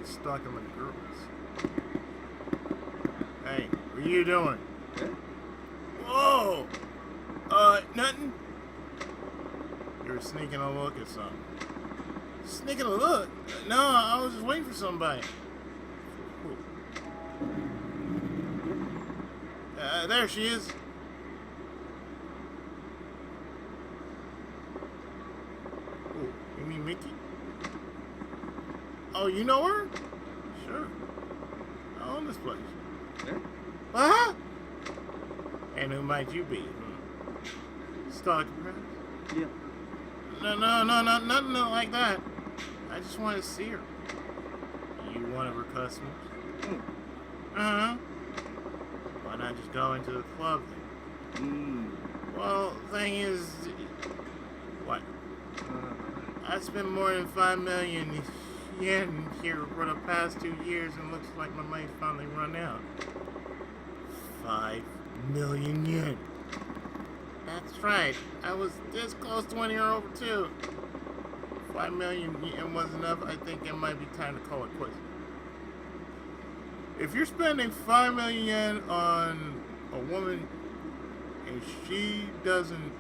Stalking like girls. Hey, what are you doing? Whoa! Nothing? You were sneaking a look at something. Sneaking a look? No, I was just waiting for somebody. There she is. Oh, you mean Mickey? Oh, you know her? Sure. I own this place. Yeah? Huh? And who might you be? Stalker, perhaps? Yeah. No, nothing like that. I just want to see her. You one of her customers? Uh-huh. Why not just go into the club then? Well, thing is... What? I spent more than 5 million yen here for the past 2 years, and looks like my money's finally run out. 5 million yen. That's right. I was this close to winning her over too. 5 million yen wasn't enough. I think it might be time to call it quits. If you're spending 5 million yen on a woman and she doesn't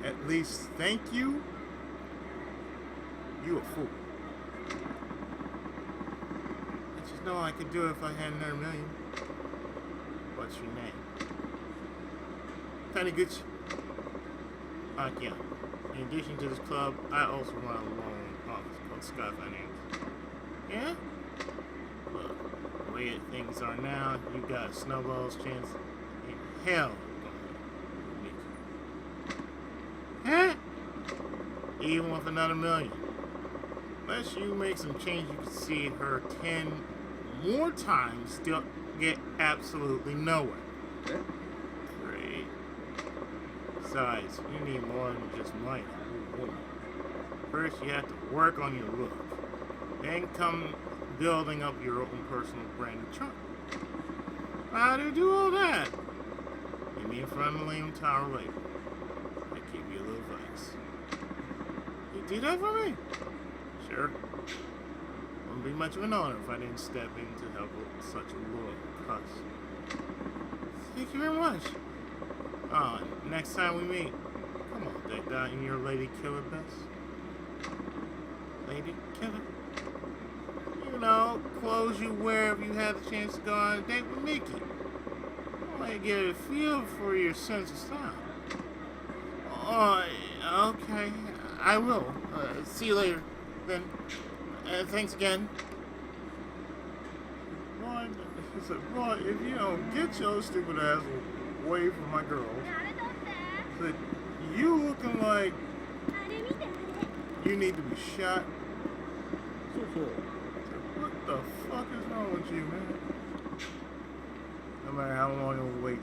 at least thank you, you a fool. I just know I could do it if I had another million. What's your name? Taniguchi. Akiyama. In addition to this club, I also run a loan office called Sky Finance. Yeah? Look, the way things are now, you got a snowball's chance in hell. Huh? Even with another million. Unless you make some change, you can see her 10 more times, still get absolutely nowhere. Great. Besides, you need more than just money. First, you have to work on your look. Then come building up your own personal brand of charm. How do you do all that? Meet me in front of the Lean Tower later. I give you a little advice. You do that for me? Sure. Wouldn't be much of an honor if I didn't step in to help with such a loyal cuss. Thank you very much. Next time we meet, come on, deck out in your lady killer best. Lady killer? You know, clothes you wear if you have the chance to go on a date with Mickey. I want to get a feel for your sense of style. Oh, okay. I will. See you later, then. Thanks again. Boy, like that. He said, boy, if you don't get your stupid ass away from my girls. He said, you looking like you need to be shot. What the fuck is wrong with you, man? No matter how long you'll wait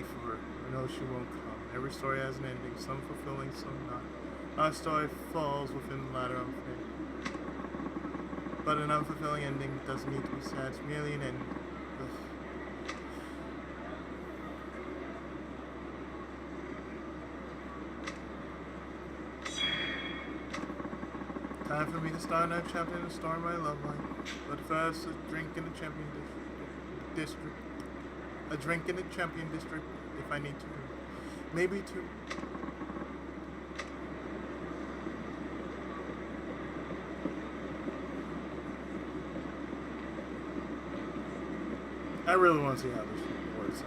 for her, I know she won't come. Every story has an ending, some fulfilling, some not. Our story falls within the latter of fate. But an unfulfilling ending doesn't need to be sad, it's merely an ending. Ugh. Time for me to start another chapter in the story of my love life. But first, a drink in the champion district. A drink in the champion district, if I need to. Maybe two. I really want to see how this works out.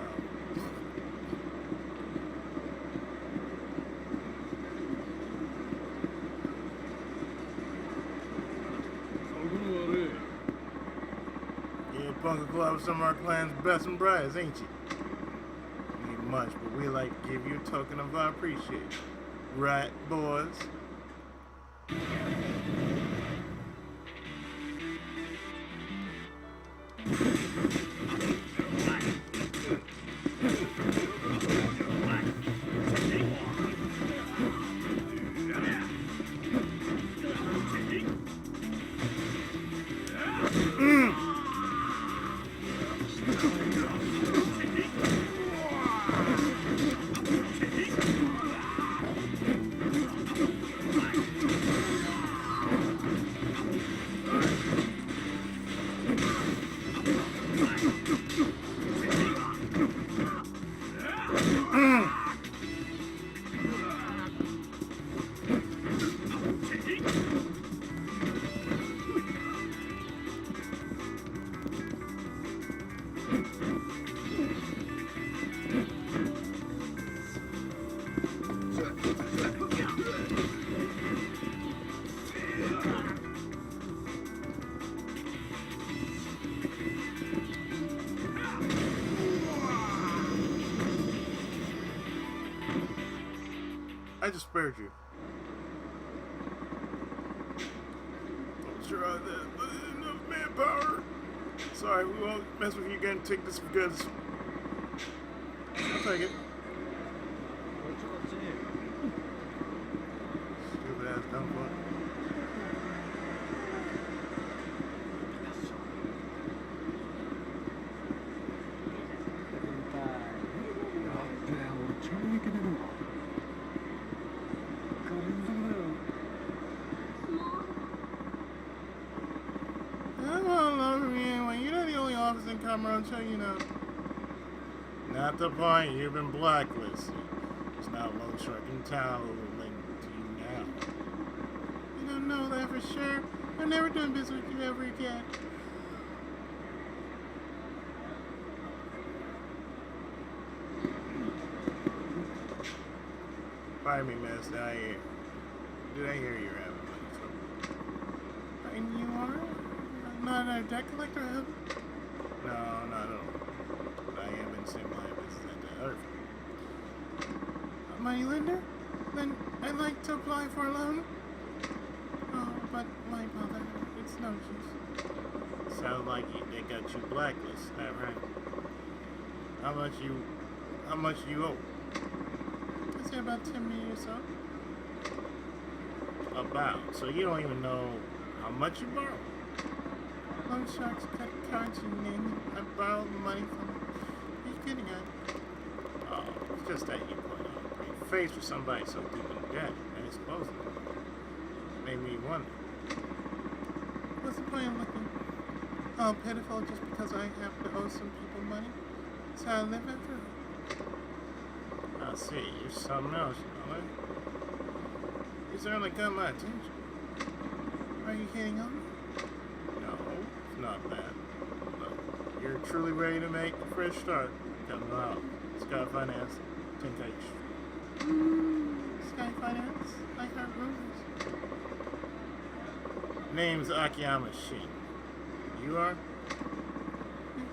Yeah, Bunker Club with some of our clan's best and brightest, ain't you? Ain't much, but we like to give you a token of our appreciation. Right, boys? I just spared you. Don't sure I had enough manpower. Sorry, we won't mess with you again. Take this for goods. I'll take it. Stupid ass dumb fuck. So you know, not the point. You've been blacklisted. There's not one truck in town who will link to you now. You don't know that for sure. I'm never doing business with you ever again. Pardon me, miss. Did I hear you're having money trouble? And you are? Not a debt collector, I hope? No, not at all. But I am in the same line of business as the other. A money lender? Then I'd like to apply for a loan. Oh, but my mother, it's no use. Sounds like they got you blacklisted, that right? How much you owe? I'd say about 10 million or so. About. So you don't even know how much you borrow. Loan sharks cut cards and name. I borrowed money from them. Are you kidding, guy? Oh, it's just that you put on a great face for somebody so deep in debt and it's closing. Made me wonder. What's the point of looking all pitiful just because I happen to owe some people money? That's how I live after all. I see, you're something else, you know, right? You certainly got my attention. Are you hitting on me? Not bad. Look, you're truly ready to make a fresh start. Come out. Sky Finance, 10K. Sky Finance? I heard rumors. Name's Akiyama Shin. You are? You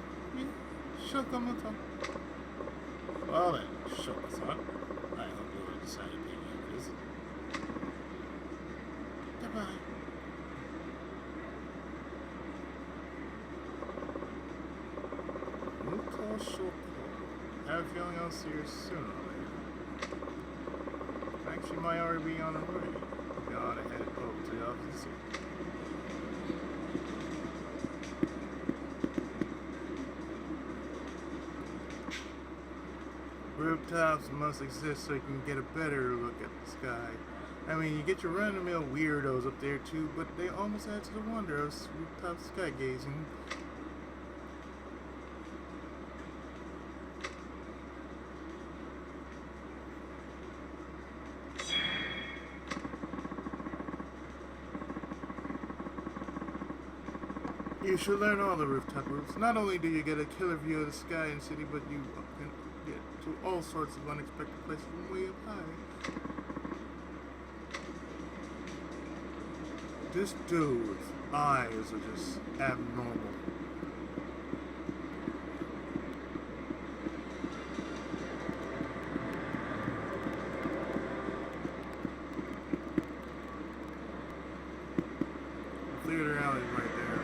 Shokomoto. Well then, Shoko-san. I hope you will decide to pay me a visit. Goodbye. Muto Shoko. I have a feeling I'll see her sooner or later. Actually, might already be on her way. Maybe I ought to head over to the office to see. Rooftops must exist so you can get a better look at the sky. I mean, you get your run-of-the-mill weirdos up there too, but they almost add to the wonder of rooftop sky gazing. You should learn all the rooftop roofs. Not only do you get a killer view of the sky and city, but you can get to all sorts of unexpected places from way up high. This dude's eyes are just abnormal. Theater alley right there.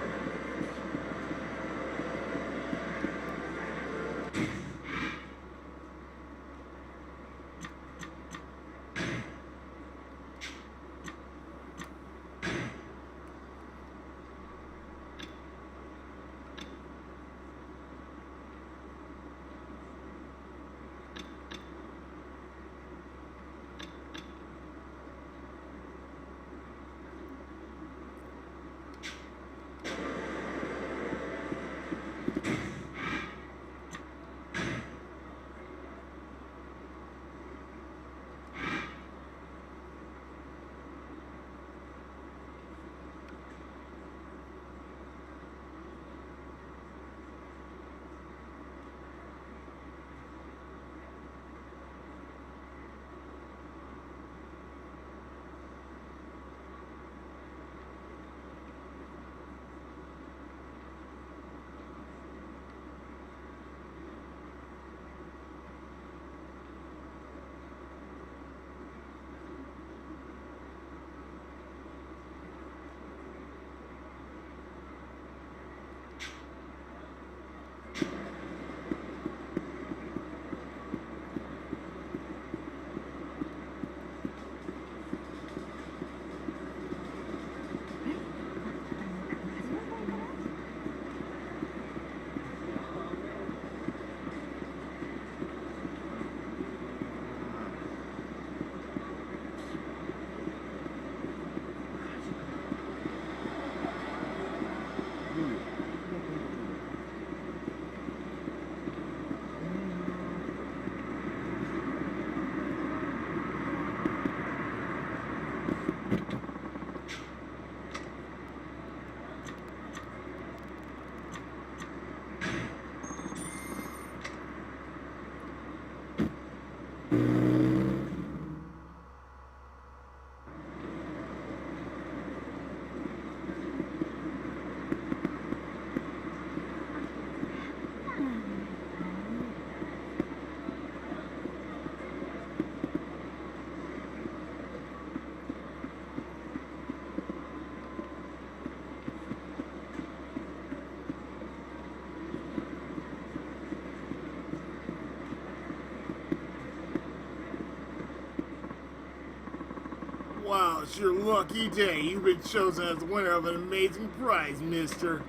Wow, it's your lucky day. You've been chosen as the winner of an amazing prize, mister.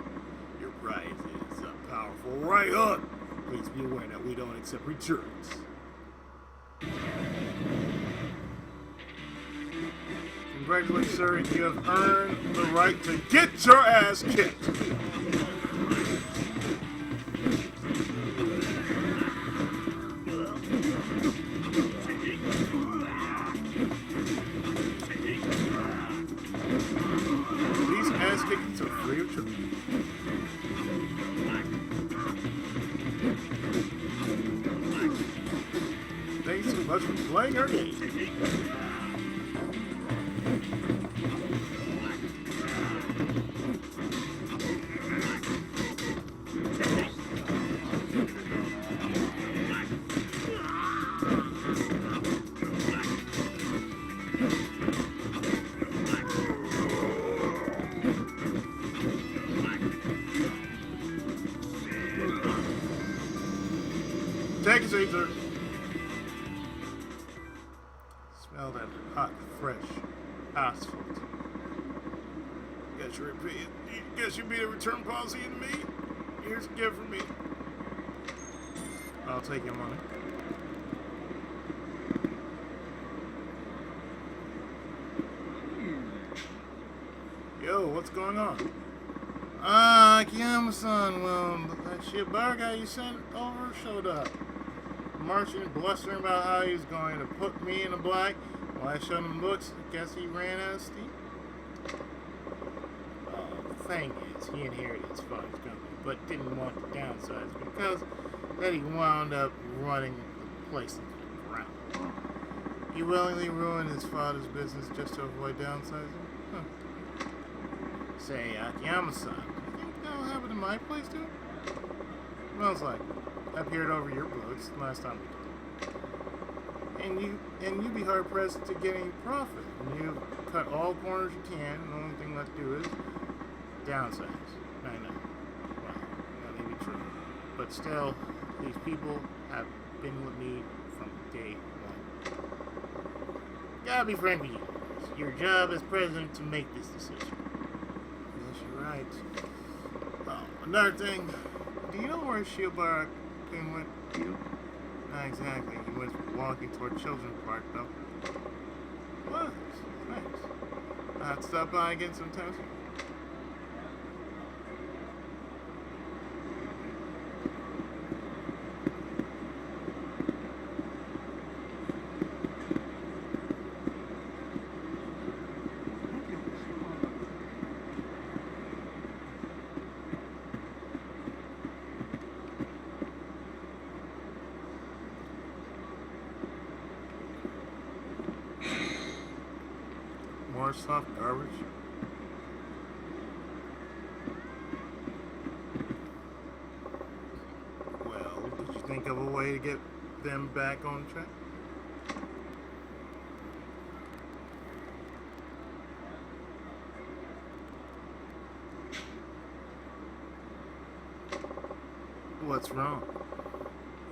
Your prize is a powerful right hook. Please be aware that we don't accept returns. Congratulations, sir. You have earned the right to get your ass kicked. So free of charge. Thanks so much for playing our game. Take a seat, sir. Smell that hot, fresh asphalt. Guess you beat a return policy into me? Here's a gift from me. I'll take your money. Yo, what's going on? Akiyama-san, well, that Shiobara guy you sent over showed up. Marching and blustering about how he was going to put me in the black. Well, I showed him looks. I guess he ran out of steam. The thing is, he inherited his father's company, but didn't want to downsize because then he wound up running the place into the ground. He willingly ruined his father's business just to avoid downsizing? Huh. Say, Akiyama-san, do you think that'll happen to my place too? Smells like I peered over your books last time we did. And you'd be hard pressed to get any profit. And you cut all corners you can, and the only thing left to do is downsize. I know. Well, that may be true. But still, these people have been with me from day one. Gotta be frank with you. It's your job as president to make this decision. Yes, you're right. Oh, another thing. Do you know where Shiobara went? You? Not exactly. He went walking toward Children's Park, though. Was. Thanks. I'd stop by again sometime soon. More soft garbage. Well, did you think of a way to get them back on track? What's wrong?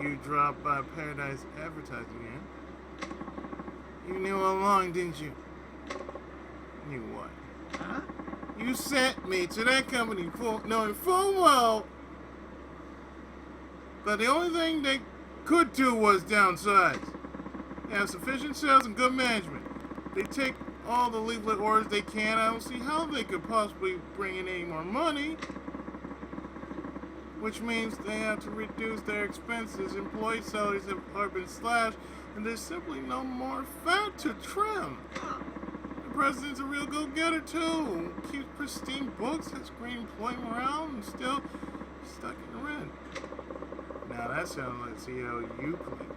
You dropped by Paradise Advertising, eh? You knew all along, didn't you? You what? Huh? You sent me to that company knowing full well that the only thing they could do was downsize. They have sufficient sales and good management. They take all the leaflet orders they can. I don't see how they could possibly bring in any more money. Which means they have to reduce their expenses. Employee salaries have been slashed, and there's simply no more fat to trim. The president's a real go-getter too. Keeps pristine books, has great employee morale, and still stuck in the red. Now that sounds like CEO you claim to be.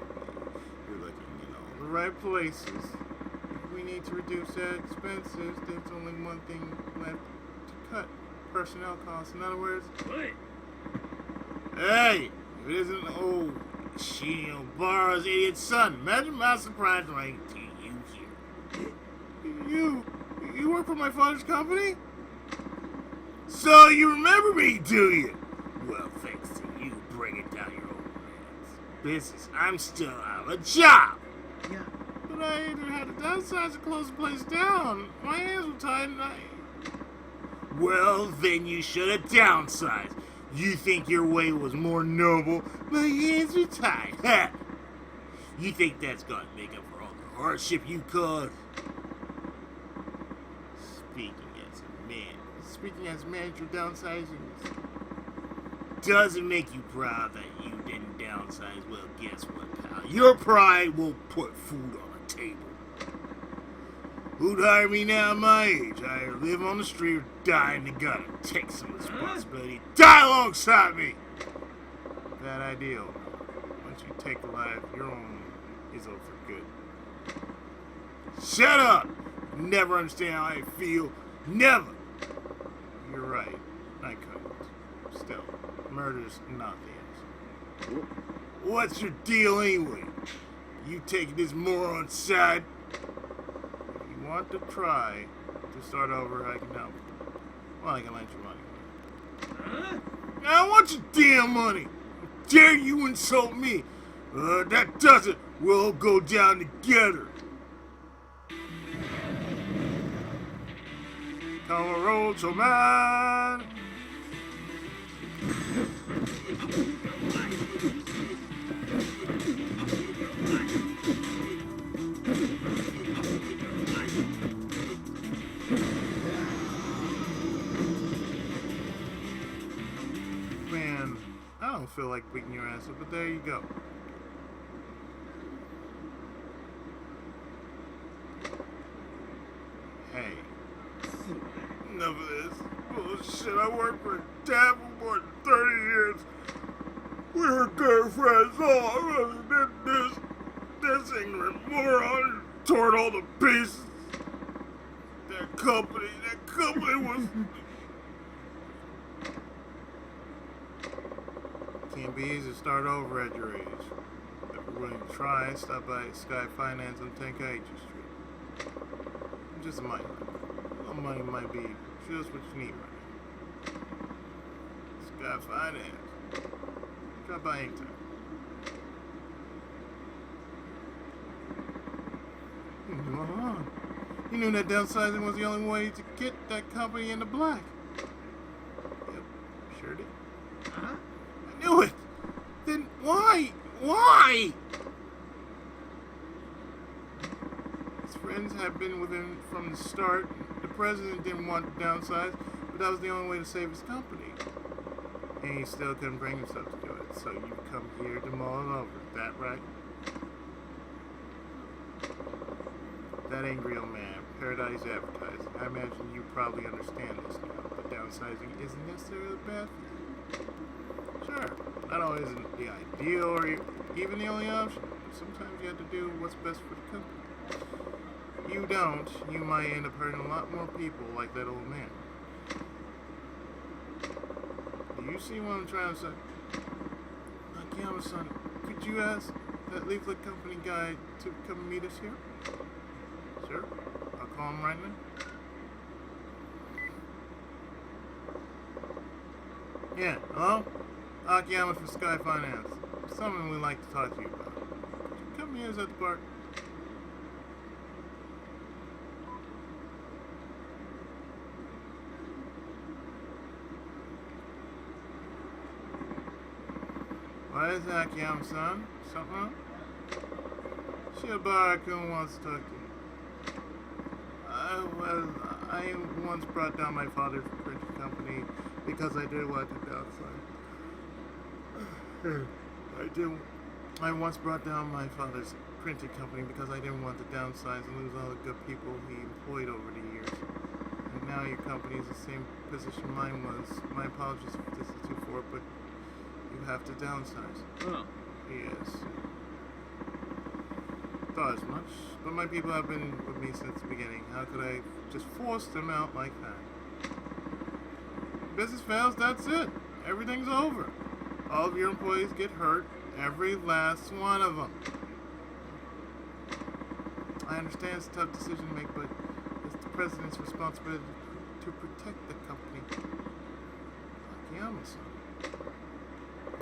You're looking in all the right places. If we need to reduce our expenses, there's only one thing left to cut: personnel costs. In other words, Wait. hey, if it isn't old Shiobara's idiot son, imagine my surprise when I see you here. You work for my father's company? So you remember me, do you? Well, thanks to you bringing down your old man's business, I'm still out of a job. Yeah. But I either had to downsize or close the place down. My hands were tied and Well, then you should have downsized. You think your way was more noble? My hands are tied, ha! You think that's gonna make up for all the hardship you caused? Speaking as manager, downsizing doesn't make you proud that you didn't downsize. Well, guess what, pal? Your pride won't put food on the table. Who'd hire me now at my age? I either live on the street or die in the gutter. Take some responsibility. Die alongside me! That ideal. Once you take a life, your own is over for good. Shut up! Never understand how I feel. Never! You're right. I couldn't. Still, murder's not the answer. What's your deal anyway? You taking this moron's side? If you want to try to start over, I can help. Well, I can lend you money. I want your damn money! How dare you insult me? That does it! We'll all go down together! Come on, roll, so man! Man, I don't feel like beating your ass up, but there you go. Hey. Enough of this bullshit. I worked for Dad for more than 30 years. We were good friends. Oh, this ignorant moron tore it all to pieces. That company was... Can't be easy to start over at your age. If you're willing to try, stop by Sky Finance on 10K Street. Just money. Money might be just what you need right now. Sky Finance. Drop by anytime. You knew that downsizing was the only way to get that company in the black. Yep, sure did. Huh? I knew it! Then why? Why? His friends had been with him from the start. The president didn't want to downsize, but that was the only way to save his company. And he still couldn't bring himself to do it, so you come here to mull it over. Is that right? That angry old man, Paradise Advertising. I imagine you probably understand this now, but downsizing isn't necessarily a bad thing. Sure, not always the ideal or even the only option. Sometimes you have to do what's best for the company. You don't, you might end up hurting a lot more people like that old man. Do you see what I'm trying to say? Akiyama-san, could you ask that leaflet company guy to come meet us here? Sure, I'll call him right now. Yeah, hello? Akiyama from Sky Finance. Something we'd like to talk to you about. Could you come here at the park? What is that, Akiyama-san? Something wrong? Shibara-kun wants to talk to you. I once brought down my father's printing company because I did want to downsize. I once brought down my father's printing company because I didn't want to downsize and lose all the good people he employed over the years. And now your company is the same position mine was. My apologies if this is too far, but you have to downsize. Oh. Yes. Thought as much, but my people have been with me since the beginning. How could I just force them out like that? Business fails, that's it. Everything's over. All of your employees get hurt, every last one of them. I understand it's a tough decision to make, but it's the president's responsibility to protect the company. Akiyama-san.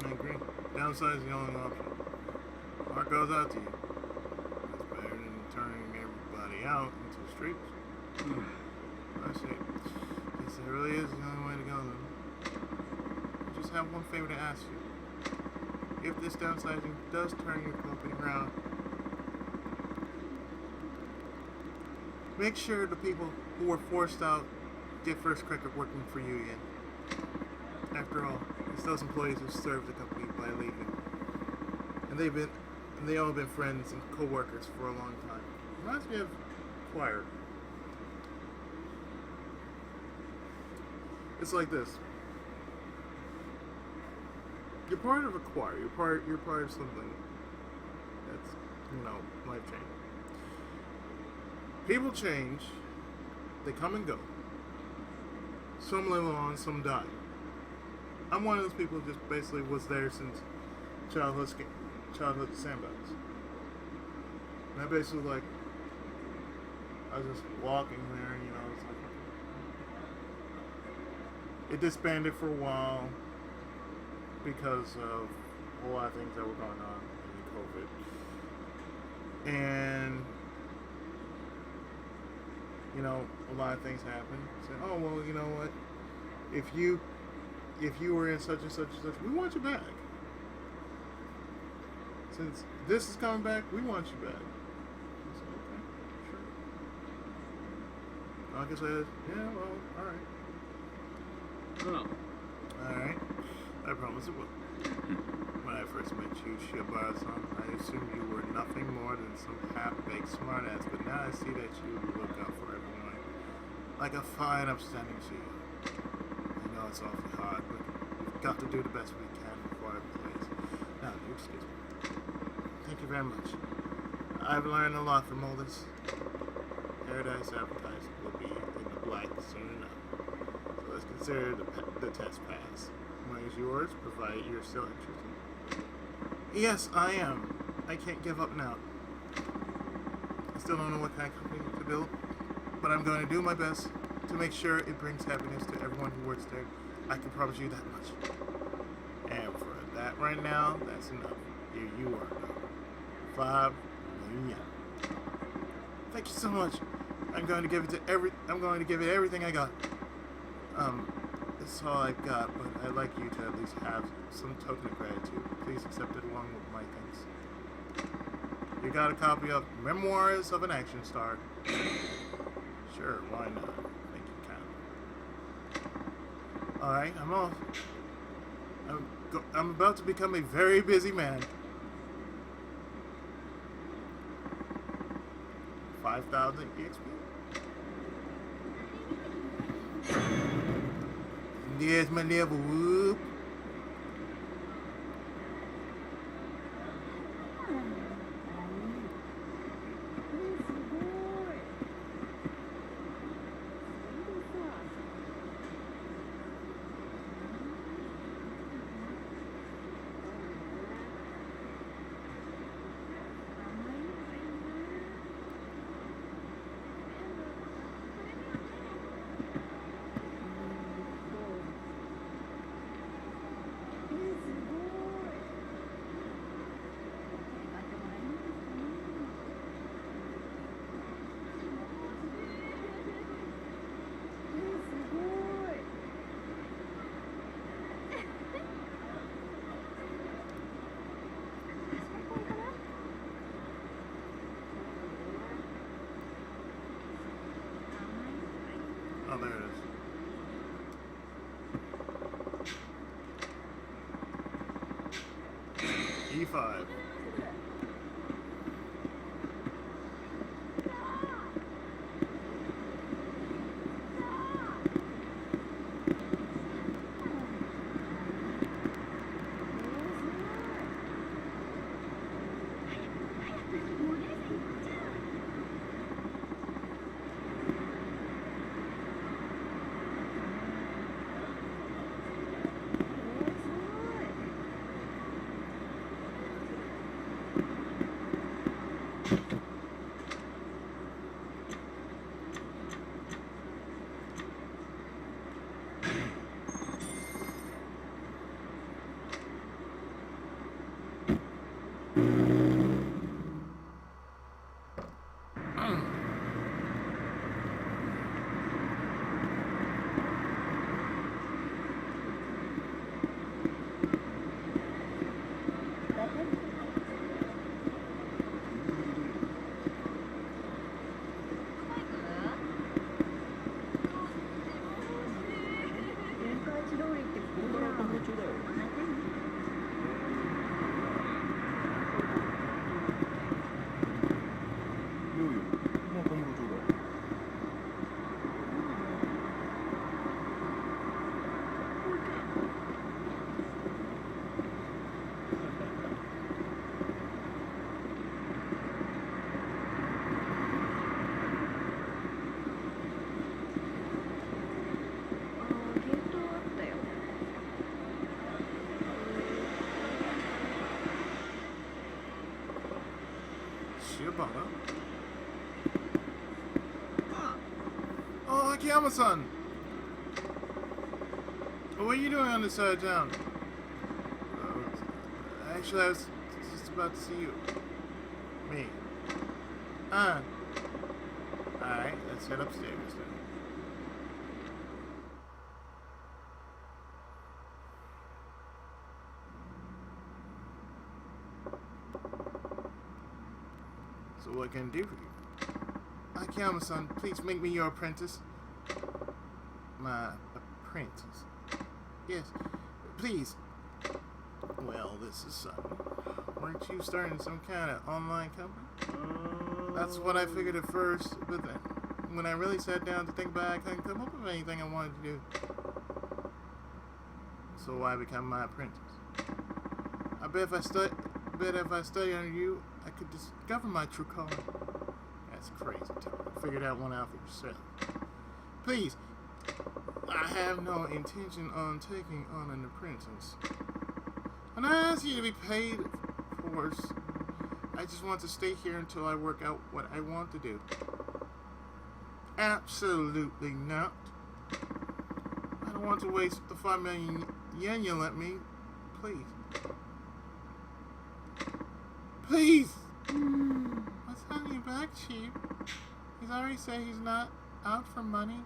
I agree. Downside is the only option. Heart goes out to you. It's better than turning everybody out into the streets. I see. Yes, it really is the only way to go, though. I just have one favor to ask you. If this downsizing does turn your company around, make sure the people who were forced out get first crack at working for you again. After all, it's those employees who served the company by leaving. And they all been friends and co-workers for a long time. Reminds me of choir. It's like this. You're part of a choir. You're part of something that's, life changing. People change. They come and go. Some live on, some die. I'm one of those people who just basically was there since childhood sandbox. And I basically I was just walking there, it's like, it disbanded for a while because of a lot of things that were going on in COVID. And, you know, a lot of things happen. Say, oh, well, you know what? If you were in such and such and such, we want you back. Since this is coming back, we want you back. I said, okay, sure. Like I said, yeah, well, alright. Oh. Alright. I promise it will. When I first met you, Shiobara-san, I assumed you were nothing more than some half-baked smartass, but now I see that you look out for everyone like a fine, upstanding CEO. I know it's awfully hard, but we've got to do the best we can for our place. Now, excuse me. Thank you very much. I've learned a lot from all this. Paradise advertised will be in the black soon enough. So let's consider the test pass. Money is yours, provided you're still interested. Yes, I am. I can't give up now. I still don't know what kind of company to build, but I'm going to do my best to make sure it brings happiness to everyone who works there. I can promise you that much. And for that right now, that's enough. Here you are, though. 5 million. Thank you so much. I'm going to give it everything I got. That's all I've got, but I'd like you to at least have some token of gratitude. Please accept it along with my thanks. You got a copy of Memoirs of an Action Star? Sure, why not? Thank you kindly. Alright, I'm off. I'm about to become a very busy man. 5,000 EXP? There's my level, whoop. Oh, there it is. E5. Oh, Akiyama-san! What are you doing on this side of town? Actually, I was just about to see you. Me. Alright, let's head upstairs then. So what can I do for you? Akiyama-san, please make me your apprentice. My apprentice? Yes, please. Well, this is something. Weren't you starting some kind of online company? That's what I figured at first, but then when I really sat down to think about it, I couldn't come up with anything I wanted to do. So I become my apprentice. I bet if I study under you, I could discover my true calling. That's crazy, Tony. Figure that one out for yourself. Please, I have no intention on taking on an apprentice. When I ask you to be paid, of course, I just want to stay here until I work out what I want to do. Absolutely not. I don't want to waste the 5 million yen you lent me. Please. Please! What's holding you back, Chief? He's already said he's not out for money.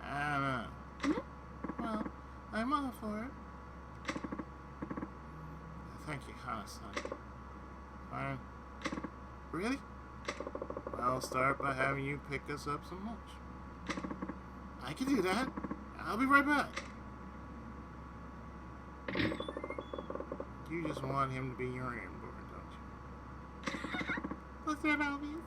I don't know. Well, I'm all for it. Thank you, Hana-san. Fine. Really? I'll start by having you pick us up some lunch. I can do that. I'll be right back. You just want him to be your airborne, don't you? Was that obvious?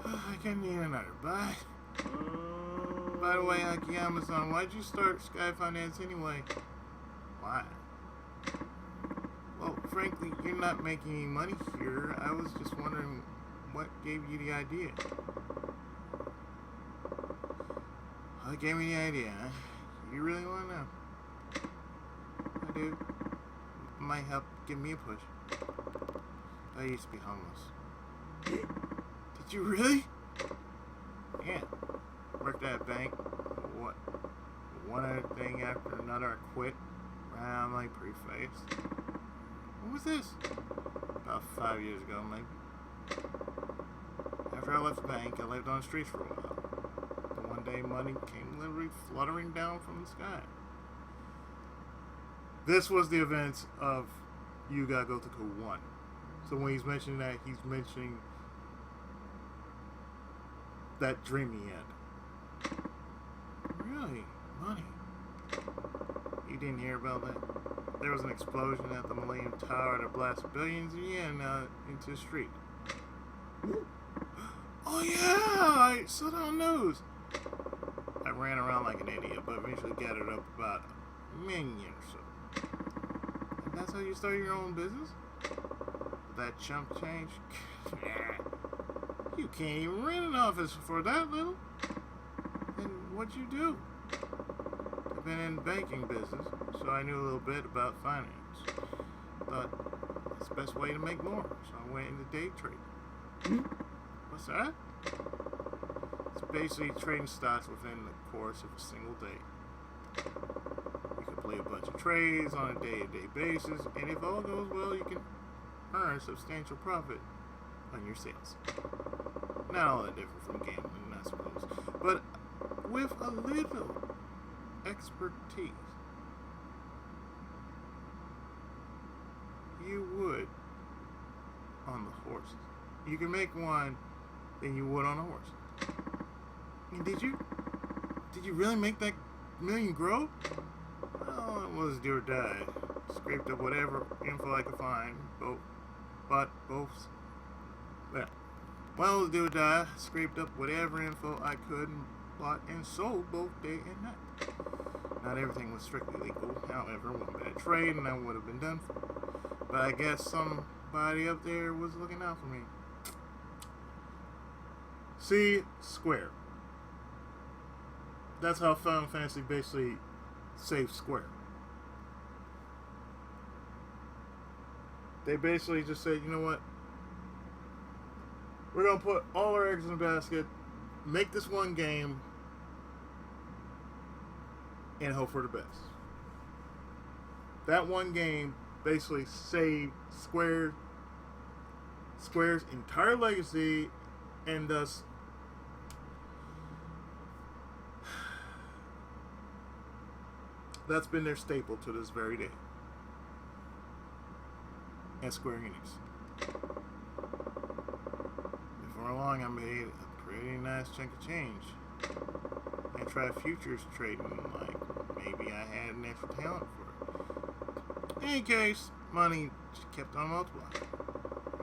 I can need another bite. By the way, Akiyama-san, why'd you start Sky Finance anyway? Why? Well, frankly, you're not making any money here. I was just wondering what gave you the idea. What gave me the idea, huh? You really want to know? I do. It might help give me a push. I used to be homeless. Did you really? Yeah. Worked at a bank. What? One other thing after another, I quit. I'm like pretty faced. When was this? About 5 years ago, maybe. After I left the bank, I lived on the streets for a while. But one day, money came literally fluttering down from the sky. This was the events of Ryuga Gotoku 1. So when he's mentioning that, he's mentioning that dreamy end. Really? Money? You didn't hear about that? There was an explosion at the Millennium Tower that blasted billions of yen into the street. Oh yeah! I saw that on news. I ran around like an idiot, but eventually gathered up about $1 million or so. And that's how you started your own business? With that chump change? You can't even rent an office for that little. And what'd you do? I've been in the banking business, so I knew a little bit about finance. Thought it's the best way to make more, so I went into day trading. What's that? It's basically trading stocks within the course of a single day. You can play a bunch of trades on a day-to-day basis, and if all goes well, you can earn substantial profit on your sales. Not all that different from gambling, I suppose, but with a little expertise, you would on the horses. You can make one than you would on a horse. And did you really make that million grow? Well, it was do or die. Scraped up whatever info I could find. Well, it was do or die. Scraped up whatever info I could and bought and sold both day and night. Not everything was strictly legal. However, one bad trade and I would have been done for. But I guess somebody up there was looking out for me. See, Square. That's how Final Fantasy basically saved Square. They basically just said, you know what? We're going to put all our eggs in a basket, make this one game, and hope for the best. That one game basically saved Square's entire legacy, and thus that's been their staple to this very day. And Square Enix. Before long, I made a pretty nice chunk of change. And tried futures trading, like maybe I had an extra talent for it. In any case, money just kept on multiplying.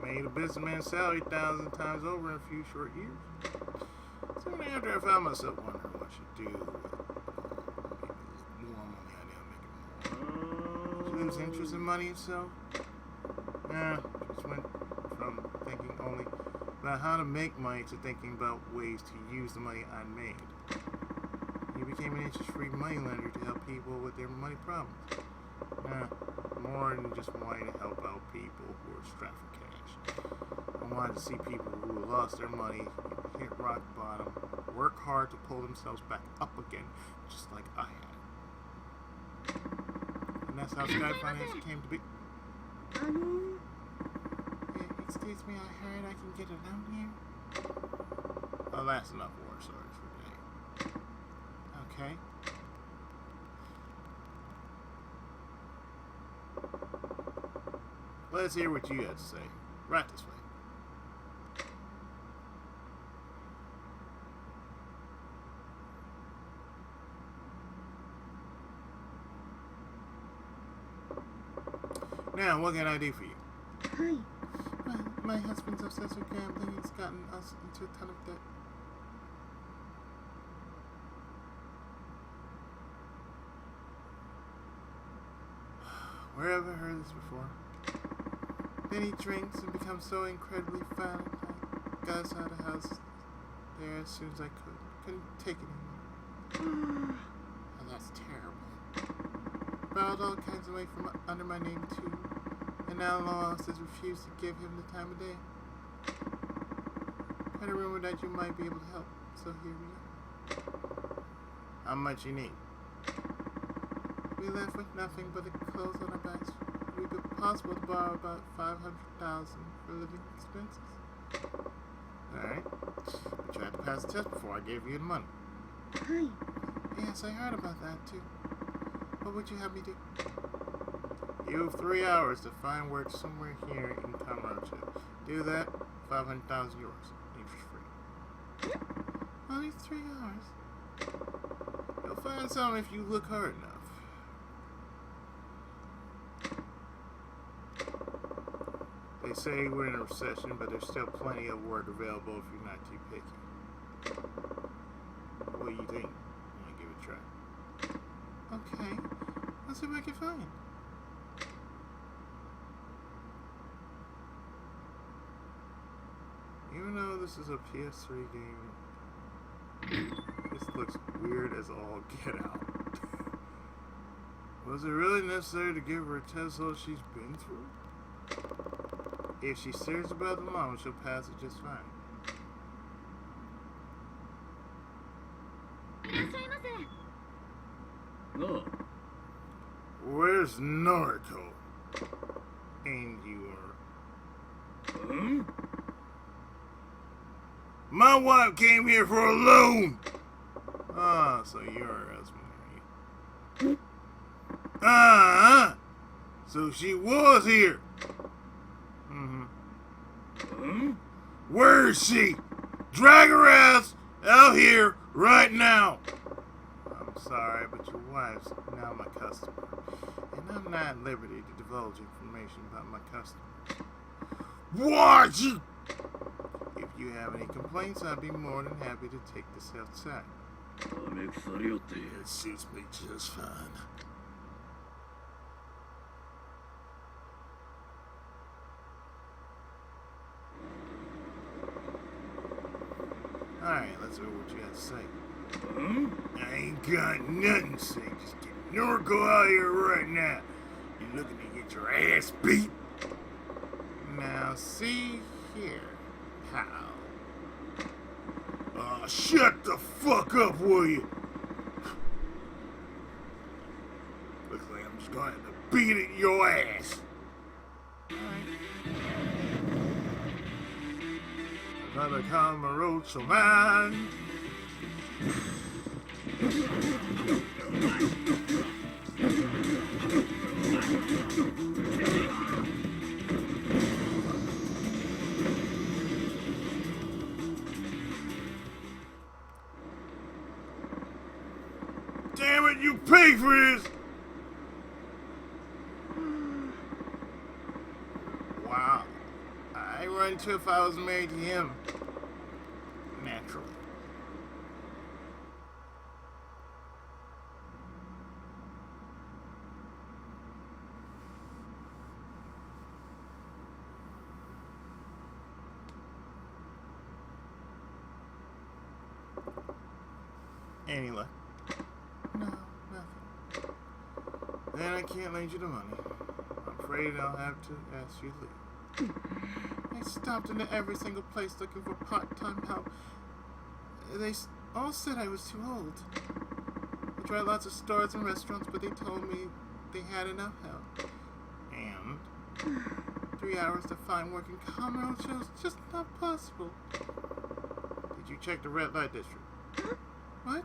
Made a businessman's salary 1,000 times over in a few short years. Soon after, I found myself wondering what I should do with more money. I didn't make it more. Did you lose interest in money itself? Nah, just went from thinking only about how to make money to thinking about ways to use the money I made. He became an interest-free moneylender to help people with their money problems. Nah, more than just wanting to help out people who are strapped for cash. I wanted to see people who lost their money, hit rock bottom, work hard to pull themselves back up again, just like I had. And that's how Sky Finance came to be. Excuse me, I heard I can get a loan here. Oh, that's enough war stories for today. Okay. Let's hear what you have to say. Right this way. Now, what can I do for you? Hi. My husband's obsessed with gambling. It's gotten us into a ton of debt. Where have I heard this before? Then he drinks and becomes so incredibly violent. I got us out of the house there as soon as I could. Couldn't take it anymore. Oh, that's terrible. Borrowed all kinds of money from under my name too. And now loan officers refuse to give him the time of day. Had a rumor that you might be able to help, so here we are. How much you need? We left with nothing but the clothes on our backs. It would be possible to borrow about $500,000 for living expenses. Alright. You tried to pass the test before I gave you the money. Hi. Yes, I heard about that too. What would you have me do? You have 3 hours to find work somewhere here in Kamurocho. Do that, 500,000 euros, interest free. Only 3 hours? You'll find some if you look hard enough. They say we're in a recession, but there's still plenty of work available if you're not too picky. What do you think? You want to give it a try? Okay. Let's see what I can find. Even though this is a PS3 game, this looks weird as all get out. Was it really necessary to give her a test all she's been through? If she's serious about the loan, she'll pass it just fine. No. Where's Naruto? And you are... My wife came here for a loan! Ah, so you're her husband, are you? So she was here! Where is she? Drag her ass out here right now! I'm sorry, but your wife's now my customer, and I'm not at liberty to divulge information about my customers. What? If you have any complaints, I'd be more than happy to take this outside. It suits me just fine. Alright, let's hear what you got to say. I ain't got nothing to say. Just get Norco out here right now. You looking to get your ass beat? Now, see here, pal. Shut the fuck up, will you? Just go ahead and beat it your ass. Another Camarocho man. Damn it, you paid for this! Wow. I run too if I was married to him. Naturally. Any luck? No, nothing. Then I can't lend you the money. I'm afraid I'll have to ask you to leave. I stopped into every single place looking for part-time help. They all said I was too old. I tried lots of stores and restaurants, but they told me they had enough help. And 3 hours to find work in Camarocho is just not possible. Did you check the red light district? What?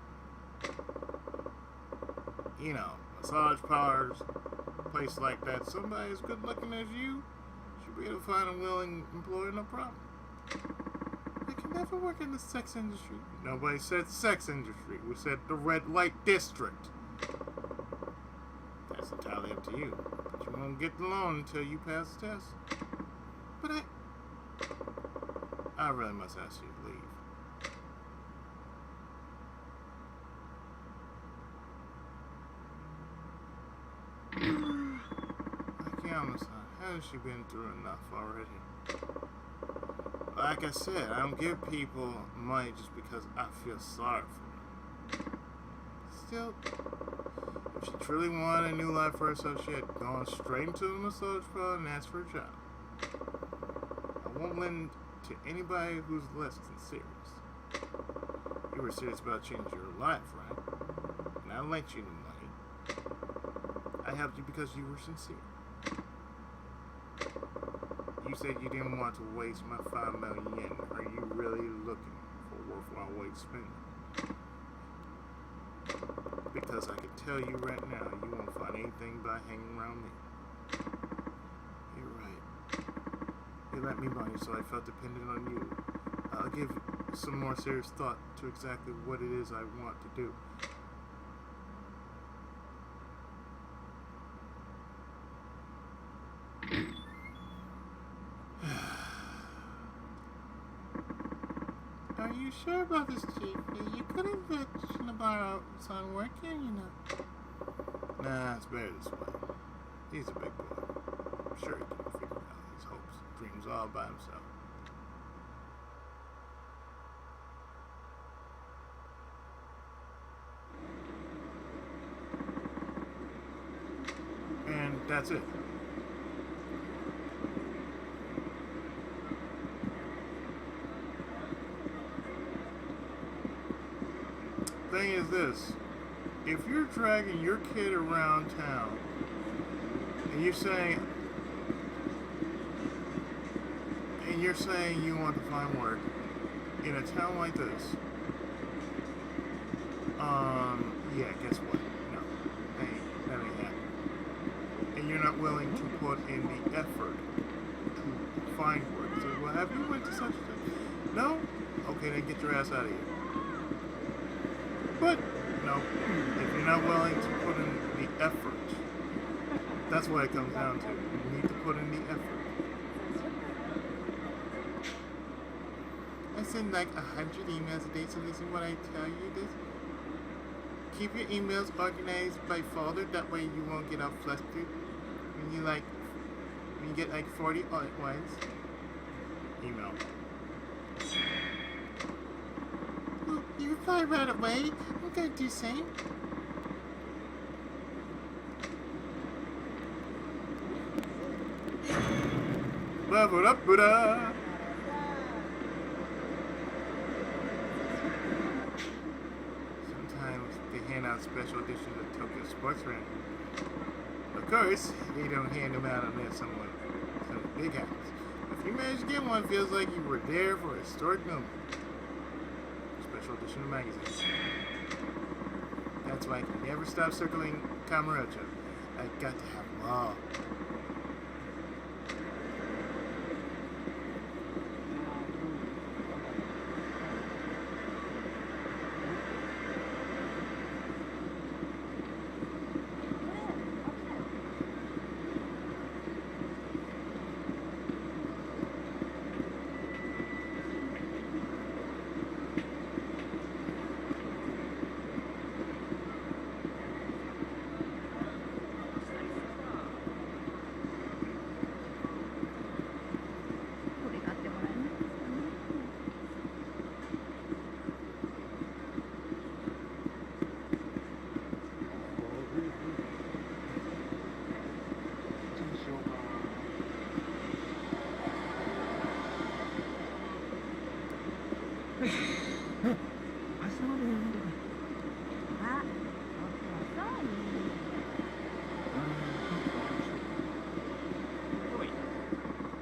You know, massage parlors, a place like that. Somebody as good looking as you should be able to find a willing employer, no problem. I can never work in the sex industry. Nobody said sex industry. We said the red light district. That's entirely up to you. But you won't get the loan until you pass the test. But I really must ask you to leave. Akiyama-san, has she been through enough already? Like I said, I don't give people money just because I feel sorry for them. Still, if she truly wanted a new life for herself, she had gone straight into the massage parlor and asked for a job. I won't lend to anybody who's less than serious. You were serious about changing your life, right? And I lent you the money. I helped you because you were sincere. You said you didn't want to waste my 5 million yen. Are you really looking for a worthwhile way to spend it? Because I can tell you right now, you won't find anything by hanging around me. You're right. You lent me money, so I felt dependent on you. I'll give some more serious thought to exactly what it is I want to do. Are you sure about this, Chief? You couldn't mention about son working, you know. Nah, it's better this way. He's a big boy. I'm sure he can figure out his hopes and dreams all by himself. And that's it. Thing is this, if you're dragging your kid around town and you're saying you want to find work in a town like this, yeah, guess what? No, that ain't happening. And you're not willing to put in the effort to find work. So, well, have you went to such a thing? No? Okay, then get your ass out of here. But, no, if you're not willing to put in the effort, that's what it comes down to. You need to put in the effort. I send like 100 emails a day, so listen what I tell you this. Keep your emails organized by folder, that way you won't get all flustered. When you get like 40 all at once, email. You reply right away. I'm gonna do the same. Ba-ba-da-ba-da. Sometimes they hand out special editions of Tokyo Sports Rant. Of course, they don't hand them out unless someone big happens. If you manage to get one, it feels like you were there for a historic moment. Special edition of magazines. That's why I can never stop circling Kamurocho. I got to have them all.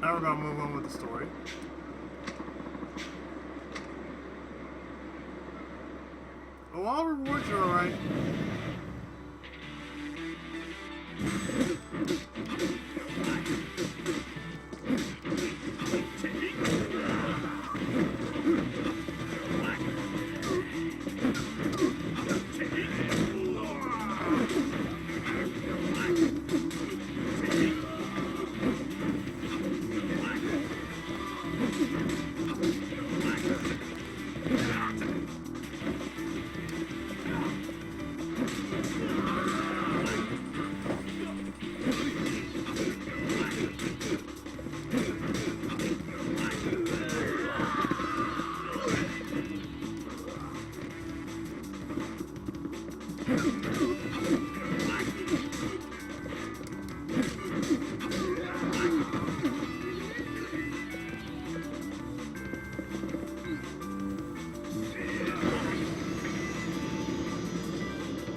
Now we're gonna move on with the story. Oh, all rewards are alright.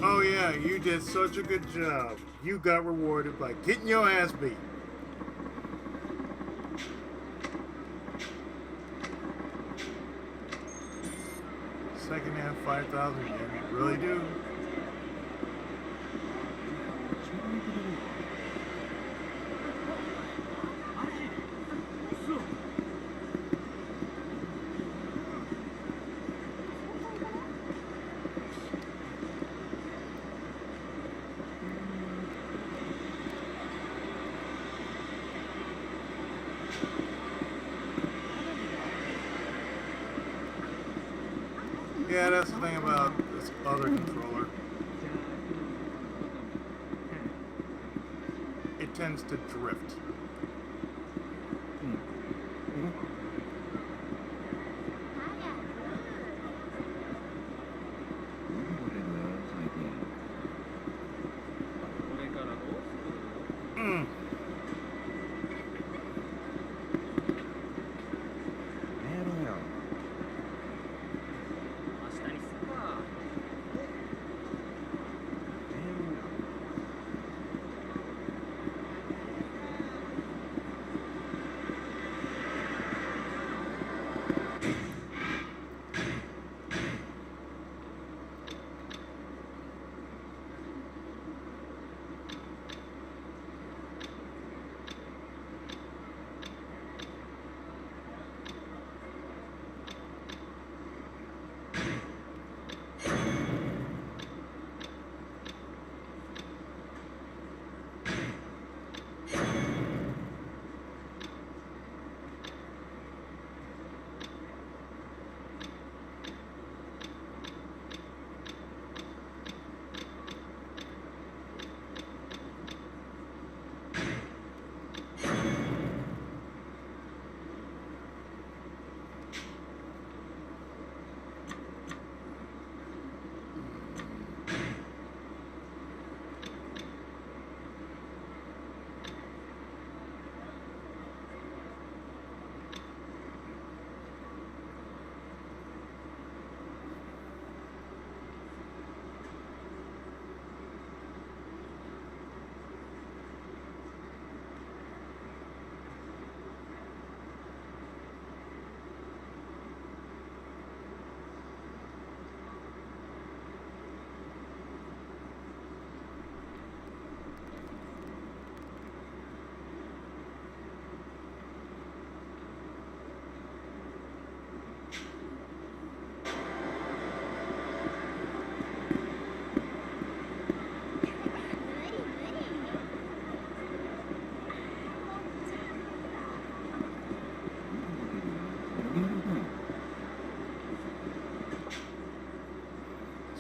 Oh yeah, you did such a good job. You got rewarded by getting your ass beat. Second hand 5,000 yen, you really do. Yeah, that's the thing about this other controller. It tends to drift.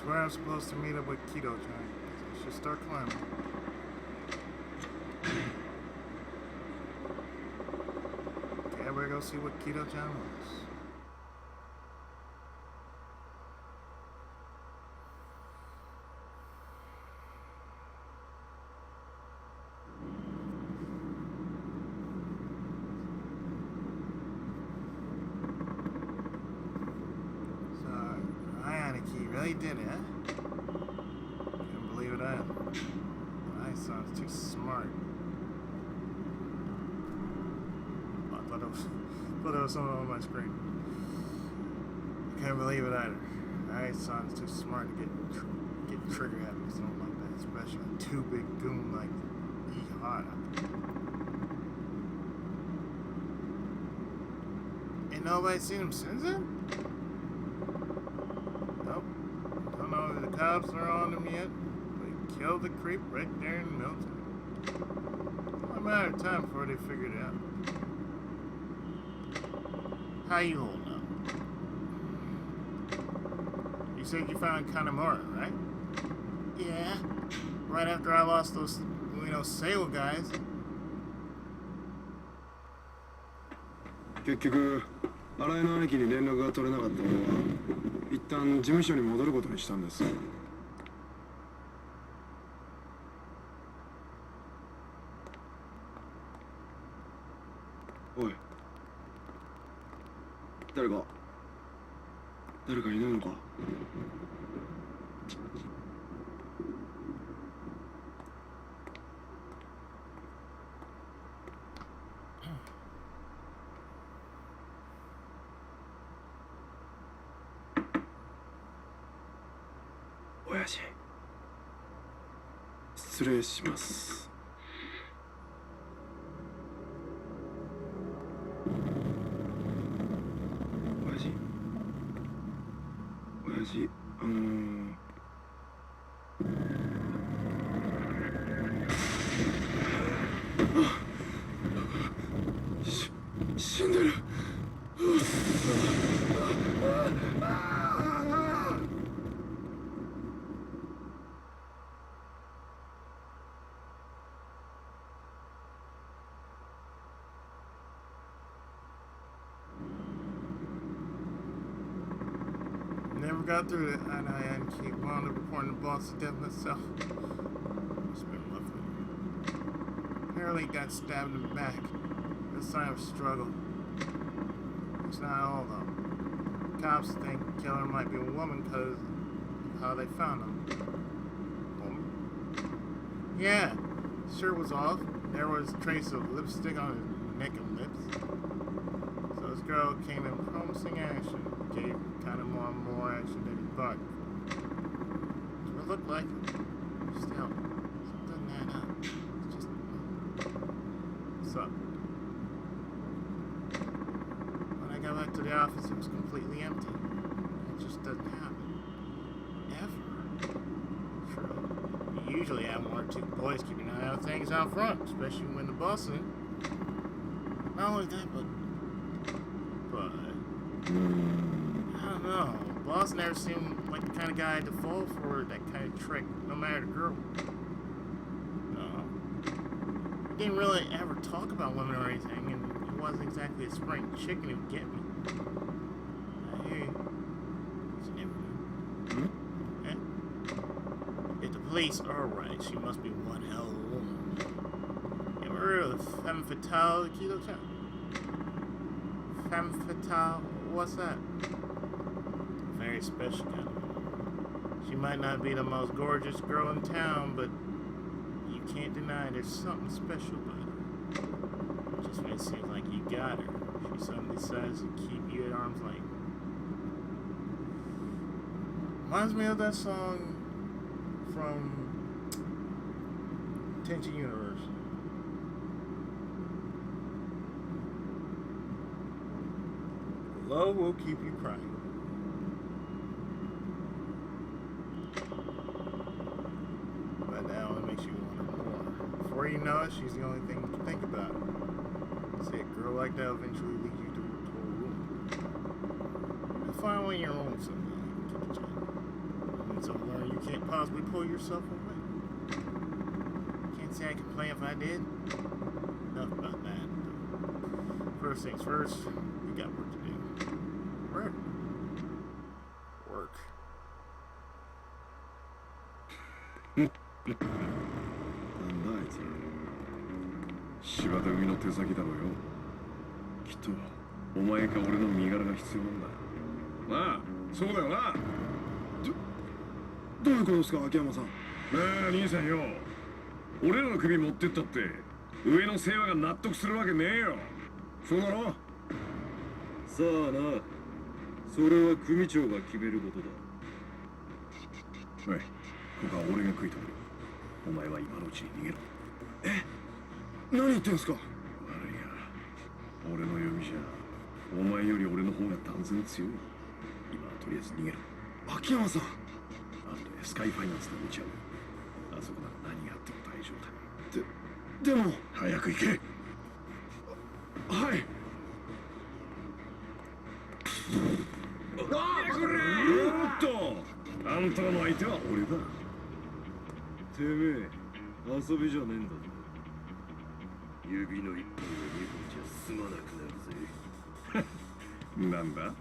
where I'm supposed to meet up with Keto-chan. I should start climbing. Okay, I better go see what Keto-chan wants. Really did it, huh? Can't believe it either. My son's too smart. Oh, I thought it was something on my screen. Can't believe it either. My son's too smart to get trigger happy with something like that, especially a too big goon like Ihara. Ain't nobody seen him since then? The cops are on him yet. They killed the creep right there in the military. Only a matter of time before they figured it out. How you holding up? You said you found Kanamura, right? Yeah. Right after I lost those, Sail guys. 結局、新井の兄貴に連絡が取れなかったのは、一旦事務所に戻ることにしたんです。おい、誰かいないのか。親父、失礼します。親父、死んでる。Never got through it, and I had to keep wound up reporting the boss to death myself. It's been lovely. Apparently got stabbed in the back. No sign of struggle. It's not all though. Cops think the killer might be a woman because of how they found him. Woman? Yeah, shirt was off. There was a trace of lipstick on his neck and lips. So this girl came in promising action. Gave kind of more action than he thought. So it looked like still doesn't add up. It's just what's up? When I got back to the office, it was completely empty. It just doesn't happen. Ever. True. You usually have one or two boys keeping an eye on things out front, especially when the boss is in. Not only that, but I don't know. Boss never seemed like the kind of guy to fall for that kind of trick, no matter the girl. No. He didn't really ever talk about women or anything, and he wasn't exactly a spring chicken who'd get me. I hear you. You never knew. Eh? If the police are right, she must be one hell of a woman. You ever heard of femme fatale, Keto-chan? Femme fatale? What's that? Very special kind of woman. She might not be the most gorgeous girl in town, but you can't deny there's something special about her. Just when it seems like you got her, she suddenly decides to keep you at arm's length. Reminds me of that song from Tenchi Universe. Love will keep you crying. But that only makes you wonder more. Before you know it, she's the only thing you can think about. See, a girl like that eventually leads you to a total ruin. You'll find when you're on something. It's a You can't possibly pull yourself away. Can't say I complain if I did. Enough about that. First things first, we got work to do. Work. Work. なんだあいつ芝で海の手先だろうよ。きっとお前か俺の身柄が必要なんだ。なあ、そうだよな。どういうことですか、秋山さん。なあ兄さんよ、俺らの首持ってったって上の世話が納得するわけねえよ。そうだろ。さあな、それは組長が決めることだ。おい、ここは俺が食い止める。お前は今のうちに逃げろ。何言ってんすか。悪いが、俺の読みじゃお前より俺の方が断然強い。今はとりあえず逃げろ。秋山さん。後でスカイファイナンスで打ち合う。あそこなら何があっても大丈夫だ。でも。早く行け。はい。おっと、あんたらの相手は俺だ。てめえ、遊びじゃねえんだぞ。指の一本が二本じゃ済まなくなるぜ。なんだ、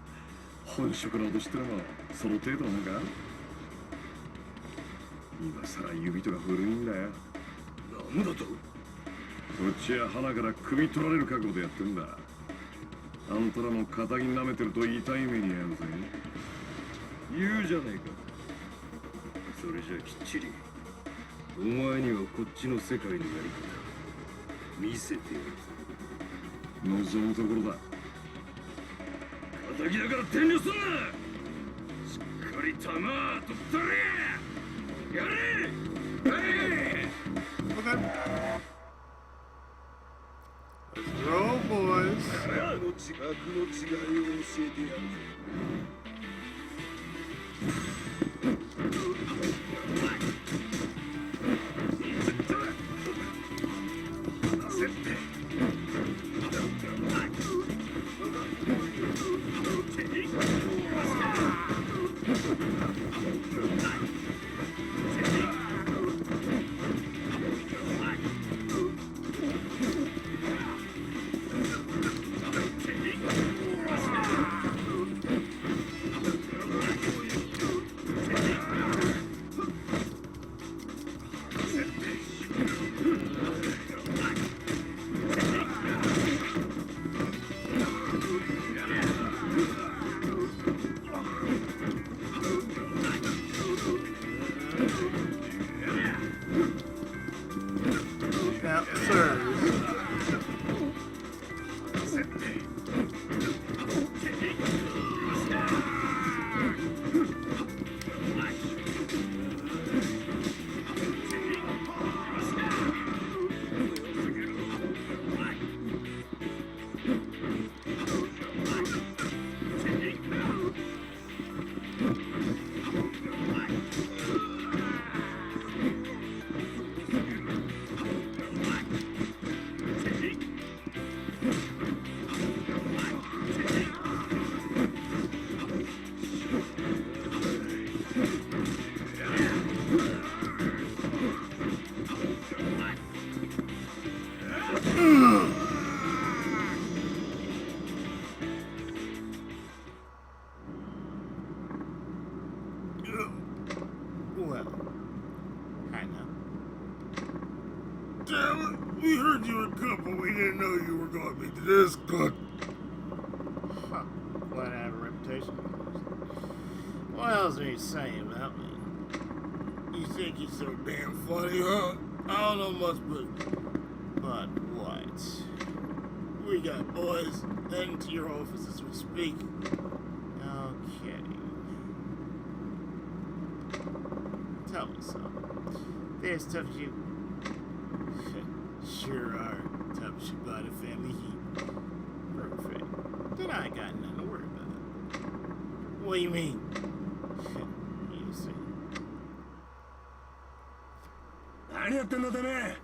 本職の脅しってのもその程度なのか。今さら指とか古いんだよ。なんだと。こっちは鼻から首取られる覚悟でやってんだ。あんたらも肩に舐めてると痛い目に遭うぜ。言うじゃねえか。それじゃきっちりお前にはこっちの世界のやり方見せてやるぜ。望むところだ。敵だから遠慮すんな。しっかり弾取ったれ。やれ。はい。 Okay. Let's roll, boys. あの違いを教えてやるぜ。Now, sir. Well, kind of. Damn it! We heard you were good, but we didn't know you were going to be this good. Huh. Glad I have a reputation. What else are you saying about me? You think you're so damn funny, huh? I don't know much, But what? we got boys heading to your office as we speak. Okay. Tell me something. There's stuff you Sure are. Top shit by the family heat. perfect. Then I ain't got nothing to worry about. What do you mean? You see. 何やってんだてめえ。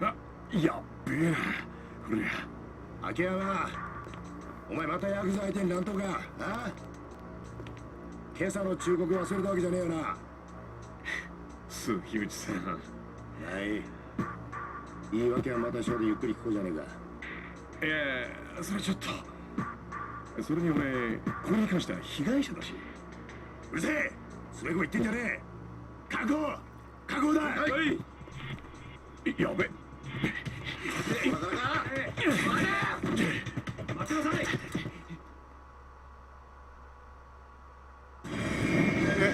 あ、やっべえな。これ秋山、お前またヤクザ相手に乱闘か。あ？今朝の忠告忘れたわけじゃねえよな。鈴木内さん。はい。言い訳はまたショーでゆっくり聞こうじゃねえか。いや、それちょっと。それに俺、これに関しては被害者だし。うるせえ。すべこ言ってんじゃねえ。確保だ。はい。やべ。待ちなさい。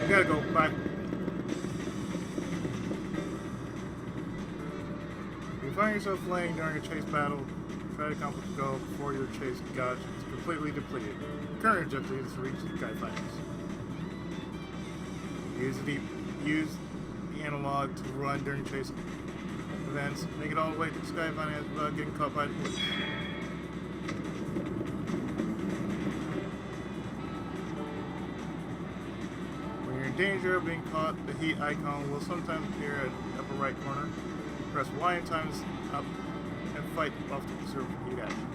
Gotta go. Bye. If you find yourself laying during a chase battle, try to accomplish the goal before your chase gauge is completely depleted. Current objective is to reach the Sky Fighters. Use the analog to run during chase events. Make it all the way to the Sky Fighters without getting caught by the police. In danger of being caught, the heat icon will sometimes appear at the upper right corner. Press Y and times up and fight off to conserve heat action.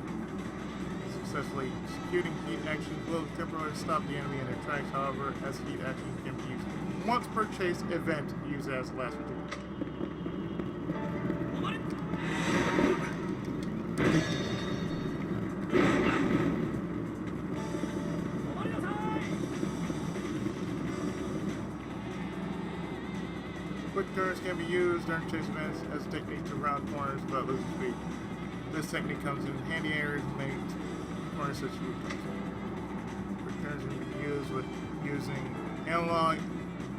Successfully executing heat action will temporarily stop the enemy in their tracks, however, as heat action can be used once per chase event, used as last resort. Quick turns can be used during chase events as a technique to round corners without losing speed. This technique comes in handy areas with many corners such as rooftops. Quick turns can be used with using analog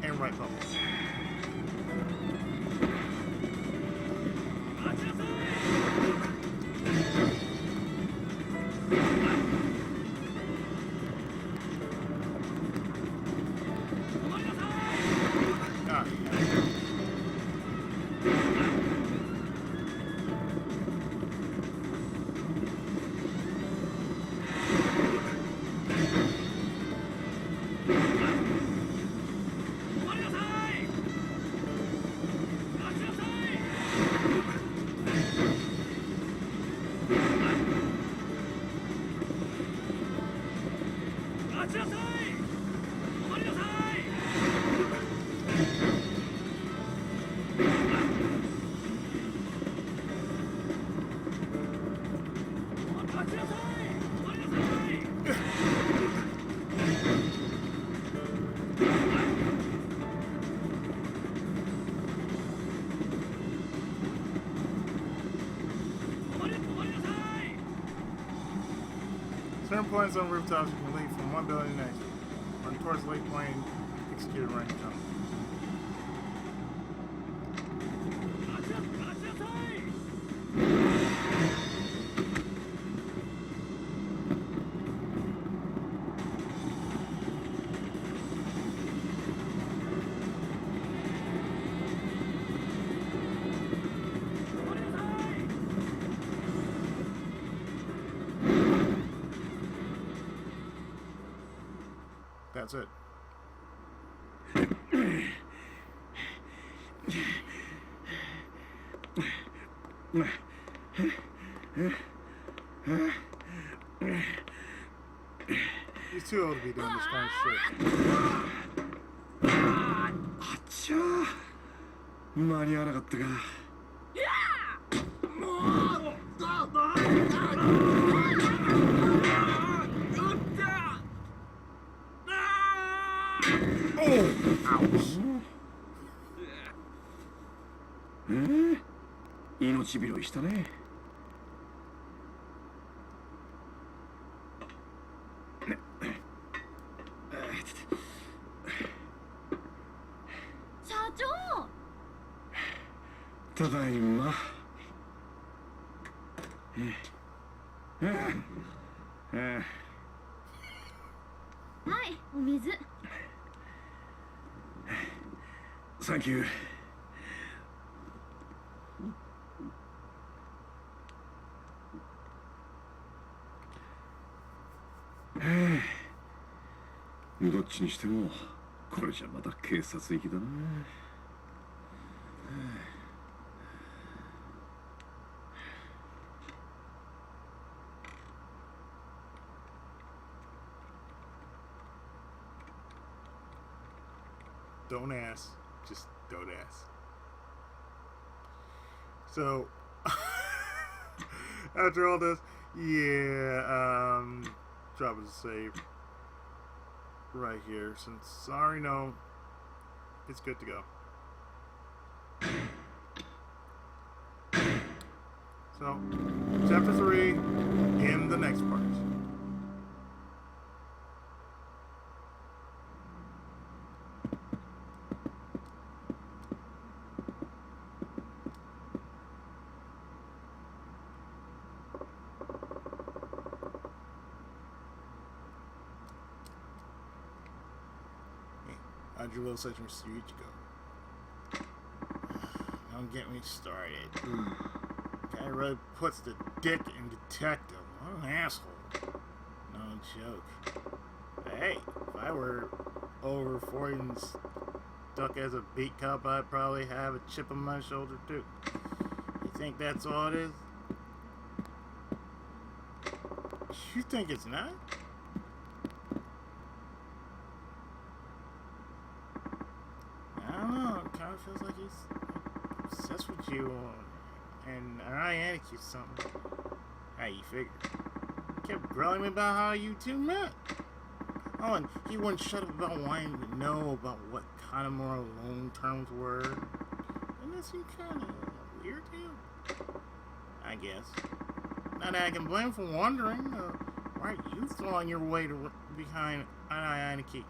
and right bubbles. Certain points on rooftops you can leap from one building to the next. Run towards Lake Plain, execute a range jump. That's it. He's too old to be doing this kind of shit. あっちゃー、間に合わなかったか。命拾いしたね。社長。ただいま。はい、お水。サンキュー。どっちにしてもこれじゃまた警察行きだな。Don't ask. Just don't ask. So, after all this, yeah, drop a save right here. Since I already know it's good to go. So, chapter 3 in the next part. How'd your little section with Ryuga go? Don't get me started. Guy really puts the dick in detective. What an asshole. No joke. Hey, if I were over 40 and stuck as a beat cop, I'd probably have a chip on my shoulder too. You think that's all it is? You think it's not? I don't know. It kind of feels like he's obsessed with you, and I ain't you something. How you figure? Kept grilling me about how you two met. Oh, and he wouldn't shut up about wanting to know about what kind of more long terms were. And that seemed kind of weird to you, I guess. Not that I can blame for wondering. Why are you throwing your weight behind Anarchy?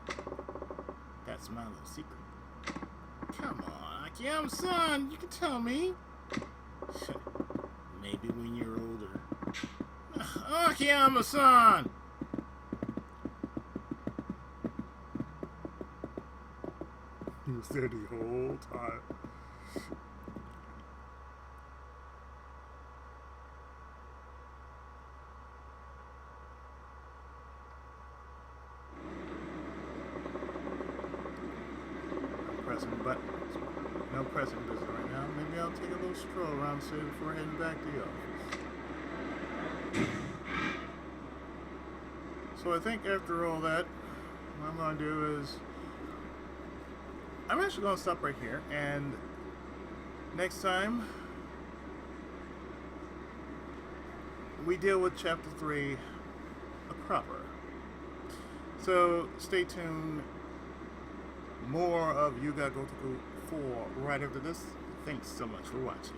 That's my little secret. Come on, Akiyama-san, you can tell me. Maybe when you're older. Akiyama-san! He was there the whole time. No pressing business right now. Maybe I'll take a little stroll around the city before heading back to the office. So I think after all that, what I'm going to do is I'm actually going to stop right here, and next time we deal with chapter 3 proper. So stay tuned. More of Ryuga Gotoku 4 right after this. Thanks so much for watching.